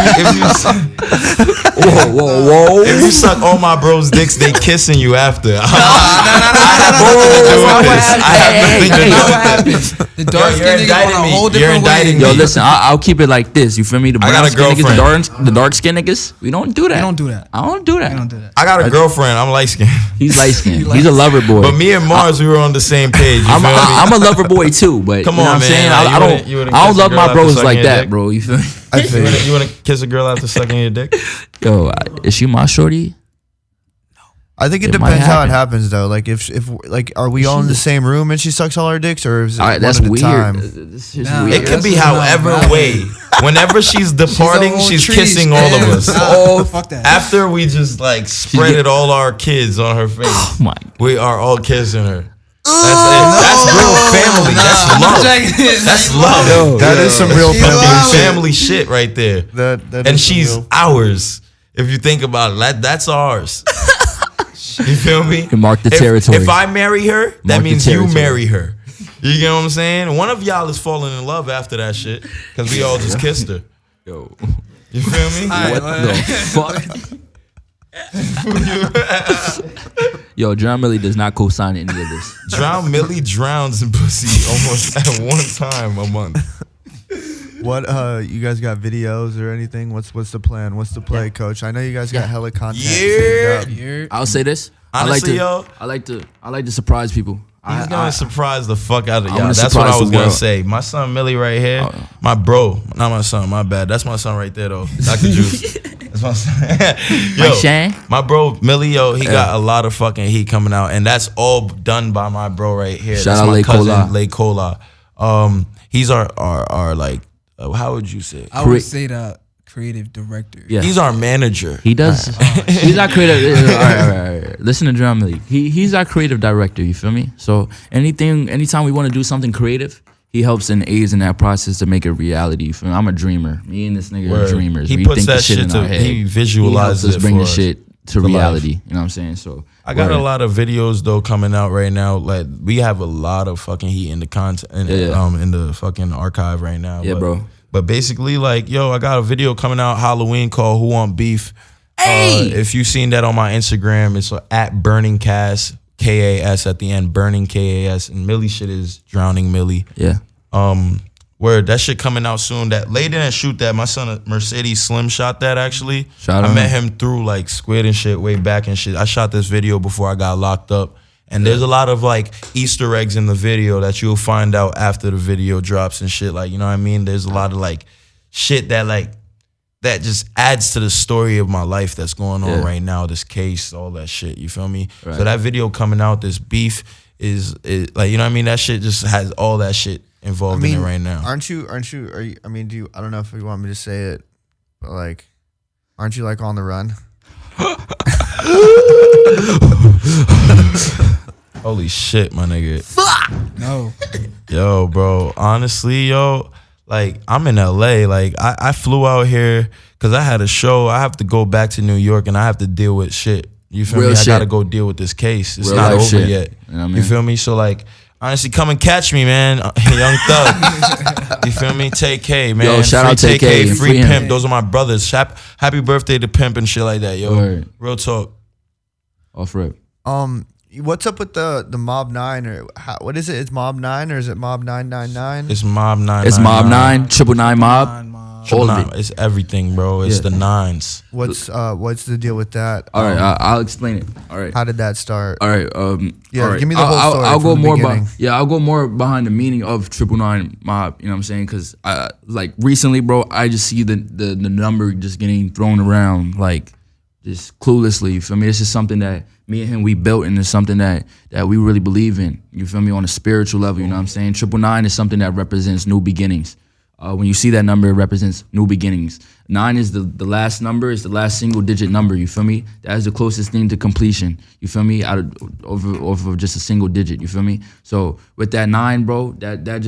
Speaker 3: Whoa.
Speaker 4: If you suck all my bros' dicks, they kissing you after. I have nothing to do with it.
Speaker 5: The dark skin niggas on a whole different way.
Speaker 3: Yo, listen, I'll keep it like this. You feel me? The brown skin niggas, the dark skin niggas, we don't do that.
Speaker 5: We don't do that.
Speaker 3: I don't do that.
Speaker 5: We don't do that.
Speaker 4: I got a girlfriend. I'm light skinned.
Speaker 3: He's light skinned. He's a lover boy.
Speaker 4: But me and Mars, we were on the same page.
Speaker 3: I'm a lover boy too, but
Speaker 4: come
Speaker 3: you know
Speaker 4: on,
Speaker 3: what I'm
Speaker 4: man.
Speaker 3: saying? I don't love my bros like that, bro. You feel me?
Speaker 2: I feel you.
Speaker 4: You want to kiss a girl after sucking your dick?
Speaker 3: Yo, is she my shorty?
Speaker 2: I think it
Speaker 3: It might
Speaker 2: depends how it
Speaker 3: happen.
Speaker 2: happens though. Like if like are we all in the same room and she sucks all our dicks, or is it one
Speaker 3: That's
Speaker 2: at a
Speaker 3: weird.
Speaker 2: time?
Speaker 3: It's just
Speaker 5: Nah.
Speaker 3: weird.
Speaker 4: It could be
Speaker 5: That's not
Speaker 4: however
Speaker 5: valid.
Speaker 4: way. Whenever she's departing,
Speaker 5: whole
Speaker 4: she's
Speaker 5: tree.
Speaker 4: kissing all of us.
Speaker 5: Oh, fuck that.
Speaker 4: After we just like spreaded all our kids on her face,
Speaker 3: Oh my.
Speaker 4: we are all kissing her. That's it. That's real family. That's love. That's love.
Speaker 2: That is some real
Speaker 5: She's
Speaker 2: family
Speaker 5: wild.
Speaker 2: shit.
Speaker 4: Family shit right there.
Speaker 2: That
Speaker 4: And
Speaker 2: is some
Speaker 4: she's
Speaker 2: real-
Speaker 4: ours. If you think about it, that's ours. You feel me?
Speaker 3: You mark the territory.
Speaker 4: If I marry her, that
Speaker 3: Mark the
Speaker 4: means you
Speaker 3: territory.
Speaker 4: marry her. You get what I'm saying? One of y'all is falling in love after that shit because we all just kissed her.
Speaker 3: Yo,
Speaker 4: You feel me?
Speaker 3: what the fuck? Yo, Drownmili does not co-sign any of this.
Speaker 4: Drownmili drowns in pussy almost at one time a month.
Speaker 2: What you guys got videos or anything? What's the plan? What's the play, coach? I know you guys got hella content.
Speaker 4: Yeah.
Speaker 2: saved up.
Speaker 3: I'll say this.
Speaker 4: Honestly,
Speaker 3: I like to surprise people.
Speaker 4: He's gonna surprise the fuck out of y'all.
Speaker 3: gonna
Speaker 4: That's what I
Speaker 3: surprise
Speaker 4: was
Speaker 3: the
Speaker 4: gonna
Speaker 3: world.
Speaker 4: say. My son Millie right here. My bro, not my son. My bad. That's my son right there though. Dr. Juice. That's my son. Yo,
Speaker 3: Shane?
Speaker 4: my bro Millie, yo, he got a lot of fucking heat coming out, and that's all done by my bro right here.
Speaker 3: Shout
Speaker 4: That's
Speaker 3: out
Speaker 4: my
Speaker 3: Le
Speaker 4: cousin
Speaker 3: Cola.
Speaker 4: Le Cola. He's our like, how would you say?
Speaker 5: I would say the creative director.
Speaker 3: Yeah.
Speaker 4: He's our manager.
Speaker 3: He does. He's our creative. All right. Listen to Drownmili. He's our creative director. You feel me? So anytime we want to do something creative, he helps and aids in that process to make it reality. You feel me? I'm a dreamer. Me and this nigga
Speaker 4: Word.
Speaker 3: are dreamers.
Speaker 4: He
Speaker 3: we
Speaker 4: puts
Speaker 3: think the
Speaker 4: that
Speaker 3: shit
Speaker 4: shit
Speaker 3: in
Speaker 4: to-
Speaker 3: our head.
Speaker 4: he visualizes
Speaker 3: helps us
Speaker 4: it
Speaker 3: bring
Speaker 4: for
Speaker 3: the
Speaker 4: us
Speaker 3: shit to
Speaker 4: life.
Speaker 3: reality. You know what I'm saying? So
Speaker 4: I got
Speaker 3: word.
Speaker 4: a lot of videos though coming out right now. Like we have a lot of fucking heat in the content, in the fucking archive right now.
Speaker 3: Yeah,
Speaker 4: but,
Speaker 3: bro.
Speaker 4: But basically, like, yo, I got a video coming out Halloween called "Who Want Beef."
Speaker 3: Hey!
Speaker 4: If you seen that on my Instagram, it's at Burning Cas, KAS at the end, Burning KAS, and Millie shit is Drowning Millie.
Speaker 3: Yeah.
Speaker 4: Word, that shit coming out soon. That lady didn't shoot that. My son Mercedes Slim shot that actually.
Speaker 3: Shout
Speaker 4: I
Speaker 3: out.
Speaker 4: met him through like Squid and shit way back and shit. I shot this video before I got locked up. And there's a lot of like Easter eggs in the video that you'll find out after the video drops and shit. Like, you know what I mean? There's a lot of like shit that just adds to the story of my life that's going on right now. This case, all that shit. You feel me?
Speaker 3: Right.
Speaker 4: So that video coming out, this beef is like, you know what I mean? That shit just has all that shit involved in it right now.
Speaker 2: Aren't you? Are you? I mean, I don't know if you want me to say it, but like, aren't you like on the run?
Speaker 4: Holy shit, my nigga.
Speaker 5: No.
Speaker 4: Yo, bro. Honestly, yo, like I'm in LA. Like I flew out here because I had a show. I have to go back to New York and I have to deal with shit. You feel
Speaker 3: Real
Speaker 4: me?
Speaker 3: shit.
Speaker 4: I gotta go deal with this case. It's
Speaker 3: Real
Speaker 4: not
Speaker 3: life
Speaker 4: over
Speaker 3: shit.
Speaker 4: yet.
Speaker 3: You know what I
Speaker 4: You
Speaker 3: mean?
Speaker 4: feel me? So like, honestly, come and catch me, man. Young Thug. You feel me? Take K, man.
Speaker 3: Yo, shout out
Speaker 4: Free
Speaker 3: TK and
Speaker 4: Free
Speaker 3: free him.
Speaker 4: Pimp. Those are my brothers. Happy birthday to Pimp and shit like that, yo.
Speaker 3: Word.
Speaker 4: Real talk.
Speaker 3: Off rip.
Speaker 2: What's up with the Mob 9 or what is it? It's Mob 9 or is it Mob 999?
Speaker 4: It's Mob 9.
Speaker 3: It's Mob 9, 999 Mob. All of it.
Speaker 4: It's everything, bro. It's
Speaker 3: Yeah.
Speaker 4: the nines.
Speaker 2: What's the deal with that?
Speaker 3: All right, I'll explain it. All right.
Speaker 2: How did that start?
Speaker 3: All right.
Speaker 2: Yeah,
Speaker 3: all right.
Speaker 2: give me the whole story
Speaker 3: I'll
Speaker 2: from
Speaker 3: go
Speaker 2: the
Speaker 3: more
Speaker 2: beginning.
Speaker 3: I'll go more behind the meaning of 999 Mob. You know what I'm saying? Because like recently, bro, I just see the number just getting thrown around like just cluelessly. You feel me? This is something that me and him we built, and it's something that we really believe in. You feel me? On a spiritual level. You know what I'm saying? 999 is something that represents new beginnings. When you see that number, it represents new beginnings. 9 is the last number, it's the last single digit number, you feel me? That is the closest thing to completion, you feel me? Over just a single digit, you feel me? So with that 9, bro, that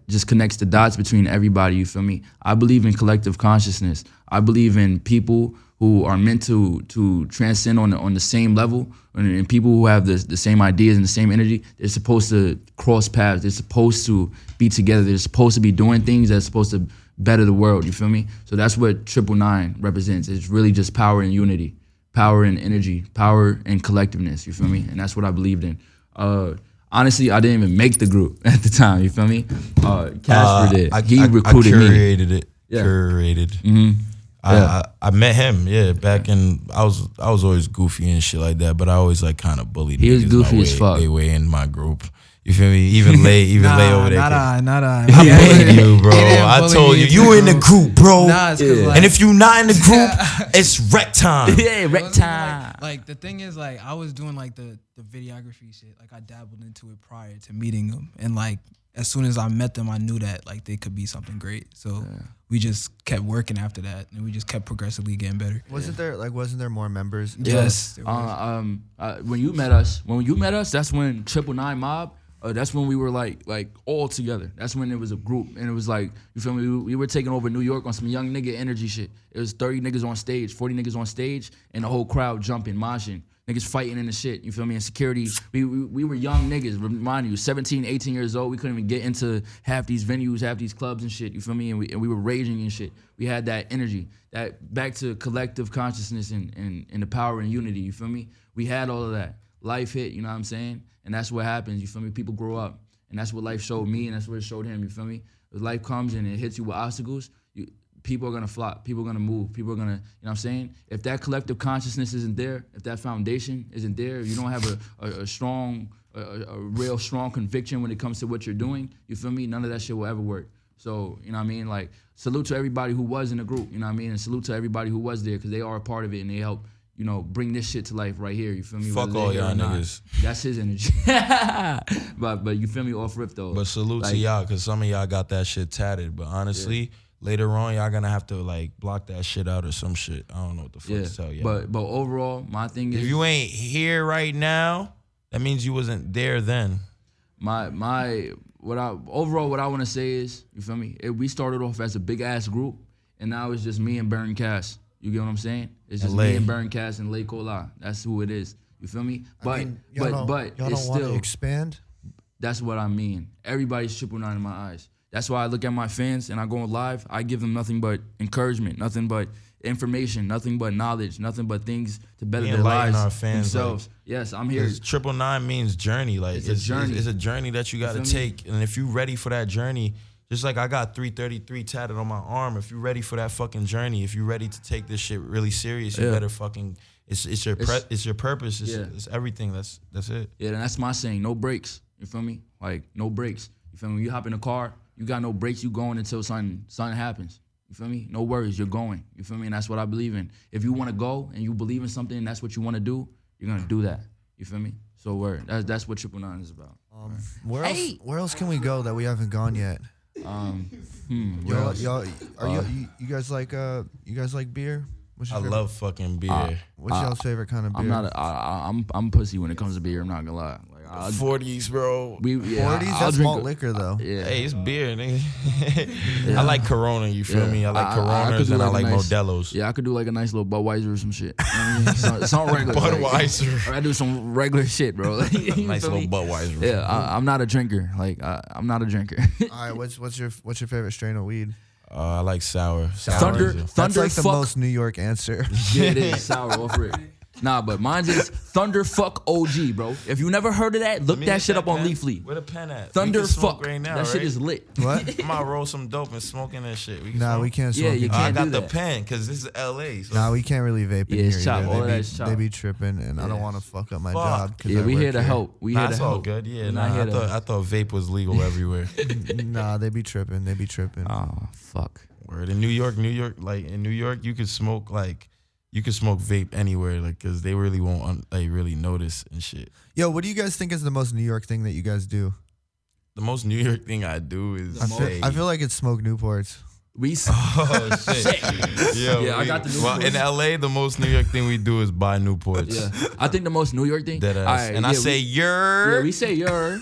Speaker 3: just connects the dots between everybody, you feel me? I believe in collective consciousness. I believe in people who are meant to transcend on the same level, and people who have the same ideas and the same energy. They're supposed to cross paths. They're supposed to be together. They're supposed to be doing things that's supposed to better the world. You feel me? So that's what 999 represents. It's really just power and unity, power and energy, power and collectiveness. You feel me? And that's what I believed in. Honestly, I didn't even make the group at the time. You feel me? Casper did. He recruited
Speaker 4: I
Speaker 3: me.
Speaker 4: curated it.
Speaker 3: Yeah.
Speaker 4: Curated.
Speaker 3: Mm-hmm.
Speaker 4: I met him, back in I was always goofy and shit like that, but I always like kind of bullied.
Speaker 3: He was
Speaker 4: niggas
Speaker 3: goofy
Speaker 4: my
Speaker 3: as
Speaker 4: way,
Speaker 3: fuck.
Speaker 4: They way in my group. You feel me? Even lay over there.
Speaker 5: Not I.
Speaker 4: I bullied you, bro.
Speaker 5: He didn't
Speaker 4: I
Speaker 5: bully
Speaker 4: told
Speaker 5: me
Speaker 4: you.
Speaker 5: into
Speaker 4: You
Speaker 5: the
Speaker 4: in the group, bro.
Speaker 5: Nah, it's 'cause, like,
Speaker 4: And if you not in the group, it's wreck time.
Speaker 3: Yeah, wreck time.
Speaker 5: Like the thing is, like, I was doing like the videography shit. Like I dabbled into it prior to meeting them, and like as soon as I met them, I knew that like they could be something great. So we just kept working after that, and we just kept progressively getting better.
Speaker 2: Wasn't there more members?
Speaker 5: Yes.
Speaker 3: When you met us, that's when 999 Mob. That's when we were like all together. That's when it was a group, and it was like, you feel me? We were taking over New York on some young nigga energy shit. It was 30 niggas on stage, 40 niggas on stage, and the whole crowd jumping, moshing, niggas fighting in the shit. You feel me? And security. We were young niggas. Remind you, 17, 18 years old. We couldn't even get into half these venues, half these clubs and shit. You feel me? And we were raging and shit. We had that energy, that back to collective consciousness and the power and unity. You feel me? We had all of that. Life hit. You know what I'm saying? And that's what happens, you feel me? People grow up. And that's what life showed me, and that's what it showed him, you feel me? If life comes and it hits you with obstacles, people are gonna flop, people are gonna move, people are gonna, you know what I'm saying? If that collective consciousness isn't there, if that foundation isn't there, if you don't have a strong, a real strong conviction when it comes to what you're doing, you feel me? None of that shit will ever work. So, you know what I mean? Like, salute to everybody who was in the group, you know what I mean? And salute to everybody who was there, because they are a part of it and they help, you know, bring this shit to life right here. You feel me?
Speaker 4: Fuck all y'all niggas.
Speaker 3: That's his energy. but you feel me? Off rip though.
Speaker 4: But salute to y'all, because some of y'all got that shit tatted. But honestly, later on, y'all gonna have to like block that shit out or some shit. I don't know what the fuck to tell y'all.
Speaker 3: But overall, my thing is,
Speaker 4: if you ain't here right now, that means you wasn't there then.
Speaker 3: What I want to say is, you feel me? We started off as a big ass group, and now it's just me and Burnkas. You get what I'm saying? It's just me and Burnkas and Lake Kola. That's who it is. You feel me? But
Speaker 2: y'all don't
Speaker 3: it's
Speaker 2: want
Speaker 3: still
Speaker 2: to expand.
Speaker 3: That's what I mean. Everybody's 999 in my eyes. That's why I look at my fans and I go live. I give them nothing but encouragement, nothing but information, nothing but knowledge, nothing but things to better their lives,
Speaker 4: our fans,
Speaker 3: themselves. Like, yes, I'm here.
Speaker 4: 999 means journey. Like it's a journey. It's a journey that you got to take, and if you ready for that journey. Just like I got 333 tatted on my arm. If you're ready for that fucking journey, if you're ready to take this shit really serious, you better fucking. It's your purpose. It's everything. That's it.
Speaker 3: Yeah, and that's my saying. No brakes. You feel me? Like no brakes. You feel me? When you hop in a car, you got no brakes. You going until something happens. You feel me? No worries. You're going. You feel me? And that's what I believe in. If you want to go and you believe in something and that's what you want to do, you're gonna do that. You feel me? So that's what 999 is about.
Speaker 2: Where else can we go that we haven't gone yet? Y'all, you guys like beer?
Speaker 4: I love fucking beer.
Speaker 2: What's y'all's favorite kind of beer?
Speaker 3: I'm pussy when it comes to beer. I'm not gonna lie. Like
Speaker 4: 40s, bro.
Speaker 2: 40s, that's malt liquor though.
Speaker 3: Yeah.
Speaker 4: Hey, it's beer, nigga. I like Corona. You feel me? I like Coronas and I like Modelos.
Speaker 3: Yeah, I could do like a nice little Budweiser or some shit. You know what I mean? Some regular.
Speaker 4: Budweiser.
Speaker 3: Or I do some regular shit, bro.
Speaker 4: Nice little Budweiser.
Speaker 3: Yeah, I'm not a drinker. Like I'm not a drinker.
Speaker 2: All right, what's your favorite strain of weed?
Speaker 4: I like sour.
Speaker 3: Thunder.
Speaker 2: That's like the most New York answer.
Speaker 3: Yeah, it is sour. Off rip. Nah, but mine is Thunder Fuck OG, bro. If you never heard of that, look that shit up on Leafly.
Speaker 4: Where the pen at?
Speaker 3: Thunder Fuck.
Speaker 4: Right now,
Speaker 3: that shit is lit.
Speaker 2: What?
Speaker 4: I'm about to roll some dope and smoking that shit. We
Speaker 2: can't smoke.
Speaker 3: Yeah, you can't
Speaker 4: I got
Speaker 3: do
Speaker 4: the
Speaker 3: that.
Speaker 4: pen because this is LA. So.
Speaker 2: Nah, we can't really vape in
Speaker 3: Yeah, it's
Speaker 2: here
Speaker 3: chop.
Speaker 2: either.
Speaker 3: All that is chop.
Speaker 2: They be tripping, and I don't want to fuck up my job.
Speaker 3: Yeah, we here to help. We here to
Speaker 4: That's
Speaker 3: help.
Speaker 4: all good. Yeah, I thought vape was legal everywhere.
Speaker 2: Nah, they be tripping.
Speaker 3: Oh, fuck.
Speaker 4: Word. In New York, you could smoke vape anywhere, like, cause they really won't really notice and shit.
Speaker 2: Yo, what do you guys think is the most New York thing that you guys do?
Speaker 4: The most New York thing I do is
Speaker 2: I feel like it's smoke Newports.
Speaker 4: Oh shit!
Speaker 3: I got the Newports.
Speaker 4: Well, in LA, the most New York thing we do is buy Newports.
Speaker 3: Yeah, I think the most New York thing.
Speaker 4: Dead ass. I say "yer."
Speaker 3: Yeah, we say "yer."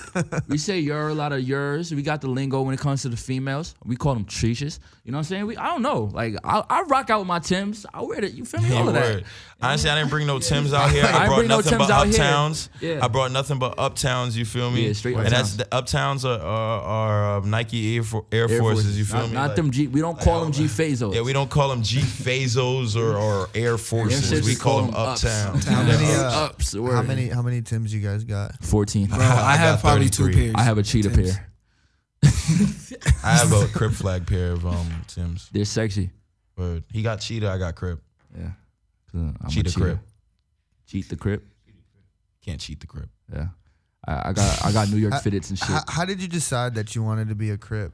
Speaker 3: We say "yer" a lot of "yers." We got the lingo when it comes to the females. We call them treaches. You know what I'm saying? I don't know. Like I rock out with my Timbs. I wear it. You feel me? All of that.
Speaker 4: Honestly, I didn't bring no Timbs out here. I brought nothing but Uptowns. Yeah. I brought nothing but Uptowns. You feel me?
Speaker 3: Yeah, straight
Speaker 4: and that's the Uptowns are Nike Air Forces. You feel me?
Speaker 3: Not them G. We don't call them G Fazos.
Speaker 4: Yeah, we don't call them G Fazos or Air Forces. We call them Uptowns.
Speaker 2: How many Timbs you guys got?
Speaker 3: 14.
Speaker 5: Bro, I have probably 2 pairs.
Speaker 3: I have a cheetah
Speaker 5: Timbs.
Speaker 3: pair.
Speaker 4: I have a Crip flag pair of Timbs.
Speaker 3: They're sexy.
Speaker 4: But he got cheetah. I got Crip.
Speaker 3: Yeah.
Speaker 4: Cheetah Crip.
Speaker 3: Cheat the Crip.
Speaker 4: Can't cheat the Crip.
Speaker 3: Yeah. I got New York fitteds and shit.
Speaker 2: How did you decide that you wanted to be a Crip?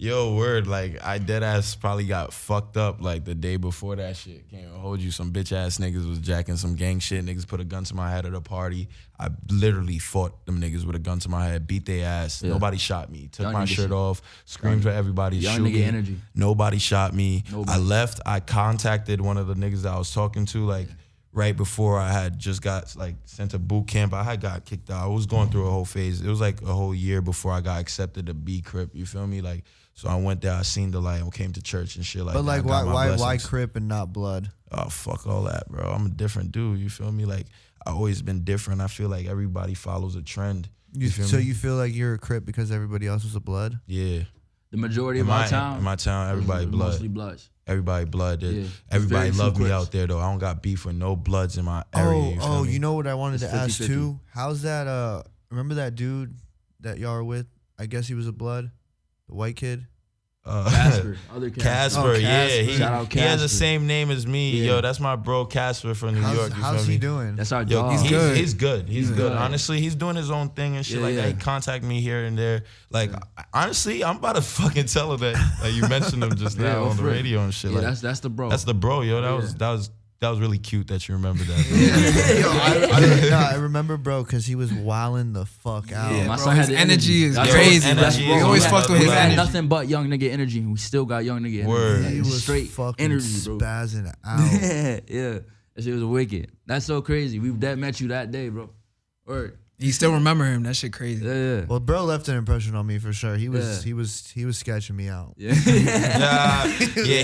Speaker 4: Yo, word, like I dead ass probably got fucked up like the day before that shit. Can't even hold you. Some bitch ass niggas was jacking some gang shit. Niggas put a gun to my head at a party. I literally fought them niggas with a gun to my head, beat their ass.
Speaker 3: Yeah.
Speaker 4: Nobody shot me. Took
Speaker 3: Young
Speaker 4: my
Speaker 3: nigga
Speaker 4: shirt
Speaker 3: shit.
Speaker 4: off, screamed for everybody
Speaker 3: Young
Speaker 4: shooting.
Speaker 3: nigga energy.
Speaker 4: Nobody shot me.
Speaker 3: Nobody.
Speaker 4: I left. I contacted one of the niggas that I was talking to like right before I had just got like sent to boot camp. I had got kicked out. I was going through a whole phase. It was like a whole year before I got accepted to be Crip. You feel me? Like, so I went there. I seen the light. I came to church and shit like.
Speaker 2: But like,
Speaker 4: that. I got my
Speaker 2: why
Speaker 4: blessings.
Speaker 2: Crip and not Blood?
Speaker 4: Oh, fuck all that, bro. I'm a different dude. You feel me? Like, I always been different. I feel like everybody follows a trend. You feel
Speaker 2: So
Speaker 4: me?
Speaker 2: you feel like you're a Crip because everybody else is a Blood?
Speaker 4: Yeah.
Speaker 3: The majority
Speaker 4: In
Speaker 3: of
Speaker 4: my
Speaker 3: our town.
Speaker 4: in my town, everybody blood.
Speaker 3: Mostly Bloods.
Speaker 4: Everybody blood.
Speaker 3: Yeah.
Speaker 4: Everybody
Speaker 3: Very few
Speaker 4: love me
Speaker 3: Crips.
Speaker 4: out there though. I don't got beef with no bloods in my area. You feel me?
Speaker 2: You know what I wanted
Speaker 3: It's
Speaker 2: to ask
Speaker 3: 50-50.
Speaker 2: too? How's that? Remember that dude that y'all were with? I guess he was a Blood, the white kid.
Speaker 3: Casper. Other Casper.
Speaker 4: Casper,
Speaker 2: Oh,
Speaker 4: yeah,
Speaker 2: Casper.
Speaker 3: Shout out
Speaker 4: he has the
Speaker 3: Casper.
Speaker 4: same name as me.
Speaker 3: Yeah.
Speaker 4: Yo, that's my bro Casper from New York. You
Speaker 2: How's
Speaker 4: feel
Speaker 2: he
Speaker 4: me?
Speaker 2: doing?
Speaker 3: That's our
Speaker 4: Yo,
Speaker 3: dog.
Speaker 4: he's
Speaker 5: good.
Speaker 4: He's good. He's good.
Speaker 3: good.
Speaker 4: Honestly, he's doing his own thing and shit
Speaker 3: Yeah,
Speaker 4: like that.
Speaker 3: yeah.
Speaker 4: He contact me here and there. Like, honestly, I'm about to fucking tell her that. Like, you mentioned him just
Speaker 3: Yeah,
Speaker 4: now on the
Speaker 3: for real.
Speaker 4: radio and shit.
Speaker 3: Yeah,
Speaker 4: like,
Speaker 3: that's the bro.
Speaker 4: that's the bro, yo. That
Speaker 3: Yeah.
Speaker 4: that was really cute that you remember that.
Speaker 2: Yo, I remember, bro, because he was wilding the fuck out.
Speaker 5: Yeah,
Speaker 3: my
Speaker 5: bro,
Speaker 3: son had
Speaker 5: his
Speaker 3: the
Speaker 5: energy is
Speaker 3: That's
Speaker 5: crazy.
Speaker 3: what-
Speaker 4: energy
Speaker 3: that's
Speaker 4: is-
Speaker 3: bro.
Speaker 5: We always
Speaker 4: Yeah.
Speaker 5: fucked with his
Speaker 3: We had
Speaker 5: energy.
Speaker 3: nothing but young nigga energy. We still got young nigga energy.
Speaker 4: Word.
Speaker 3: Like,
Speaker 2: He was
Speaker 3: straight
Speaker 2: fucking
Speaker 3: energy, bro.
Speaker 2: spazzing out.
Speaker 3: Yeah, yeah. That shit was wicked. That's so crazy. We met you that day, bro. Word.
Speaker 5: You still remember him? That shit crazy.
Speaker 3: Yeah.
Speaker 2: Well, bro left an impression on me for sure. He was
Speaker 3: Yeah.
Speaker 2: he was sketching me out.
Speaker 3: Yeah.
Speaker 4: Yeah,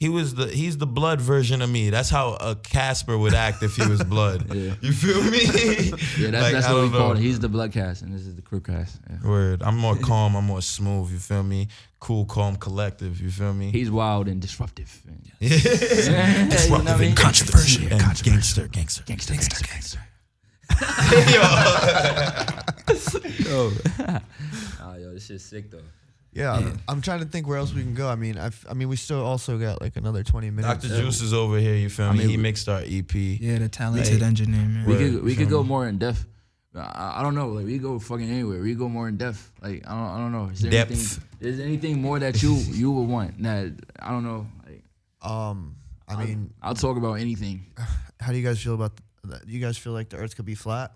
Speaker 4: he's the blood version of me. That's how a Casper would act if he was blood.
Speaker 3: Yeah.
Speaker 4: You feel me?
Speaker 3: Yeah,
Speaker 4: Like,
Speaker 3: that's
Speaker 4: I
Speaker 3: what we
Speaker 4: don't
Speaker 3: call
Speaker 4: know.
Speaker 3: it. He's the blood cast, and this is the crew cast. Yeah.
Speaker 4: Word. I'm more calm. I'm more smooth. You feel me? Cool, calm, collective. You feel me?
Speaker 3: He's wild and disruptive.
Speaker 4: Disruptive and controversial. And gangster.
Speaker 3: Gangster.
Speaker 4: Yo.
Speaker 3: Yo, this shit's sick though.
Speaker 2: Yeah, I'm trying to think where else we can go. I mean, we still also got like another 20 minutes.
Speaker 4: Dr. Juice is over here. You feel me? He mixed our EP.
Speaker 5: Yeah, the talented engineer, man.
Speaker 3: We could go more in depth. I don't know. Like we go fucking anywhere. We go more in depth. Like I don't know. Is there anything more that you would want? That I don't know. Like
Speaker 2: I mean,
Speaker 3: I'll talk about anything.
Speaker 2: how do you guys feel about? You guys feel like the Earth could be flat?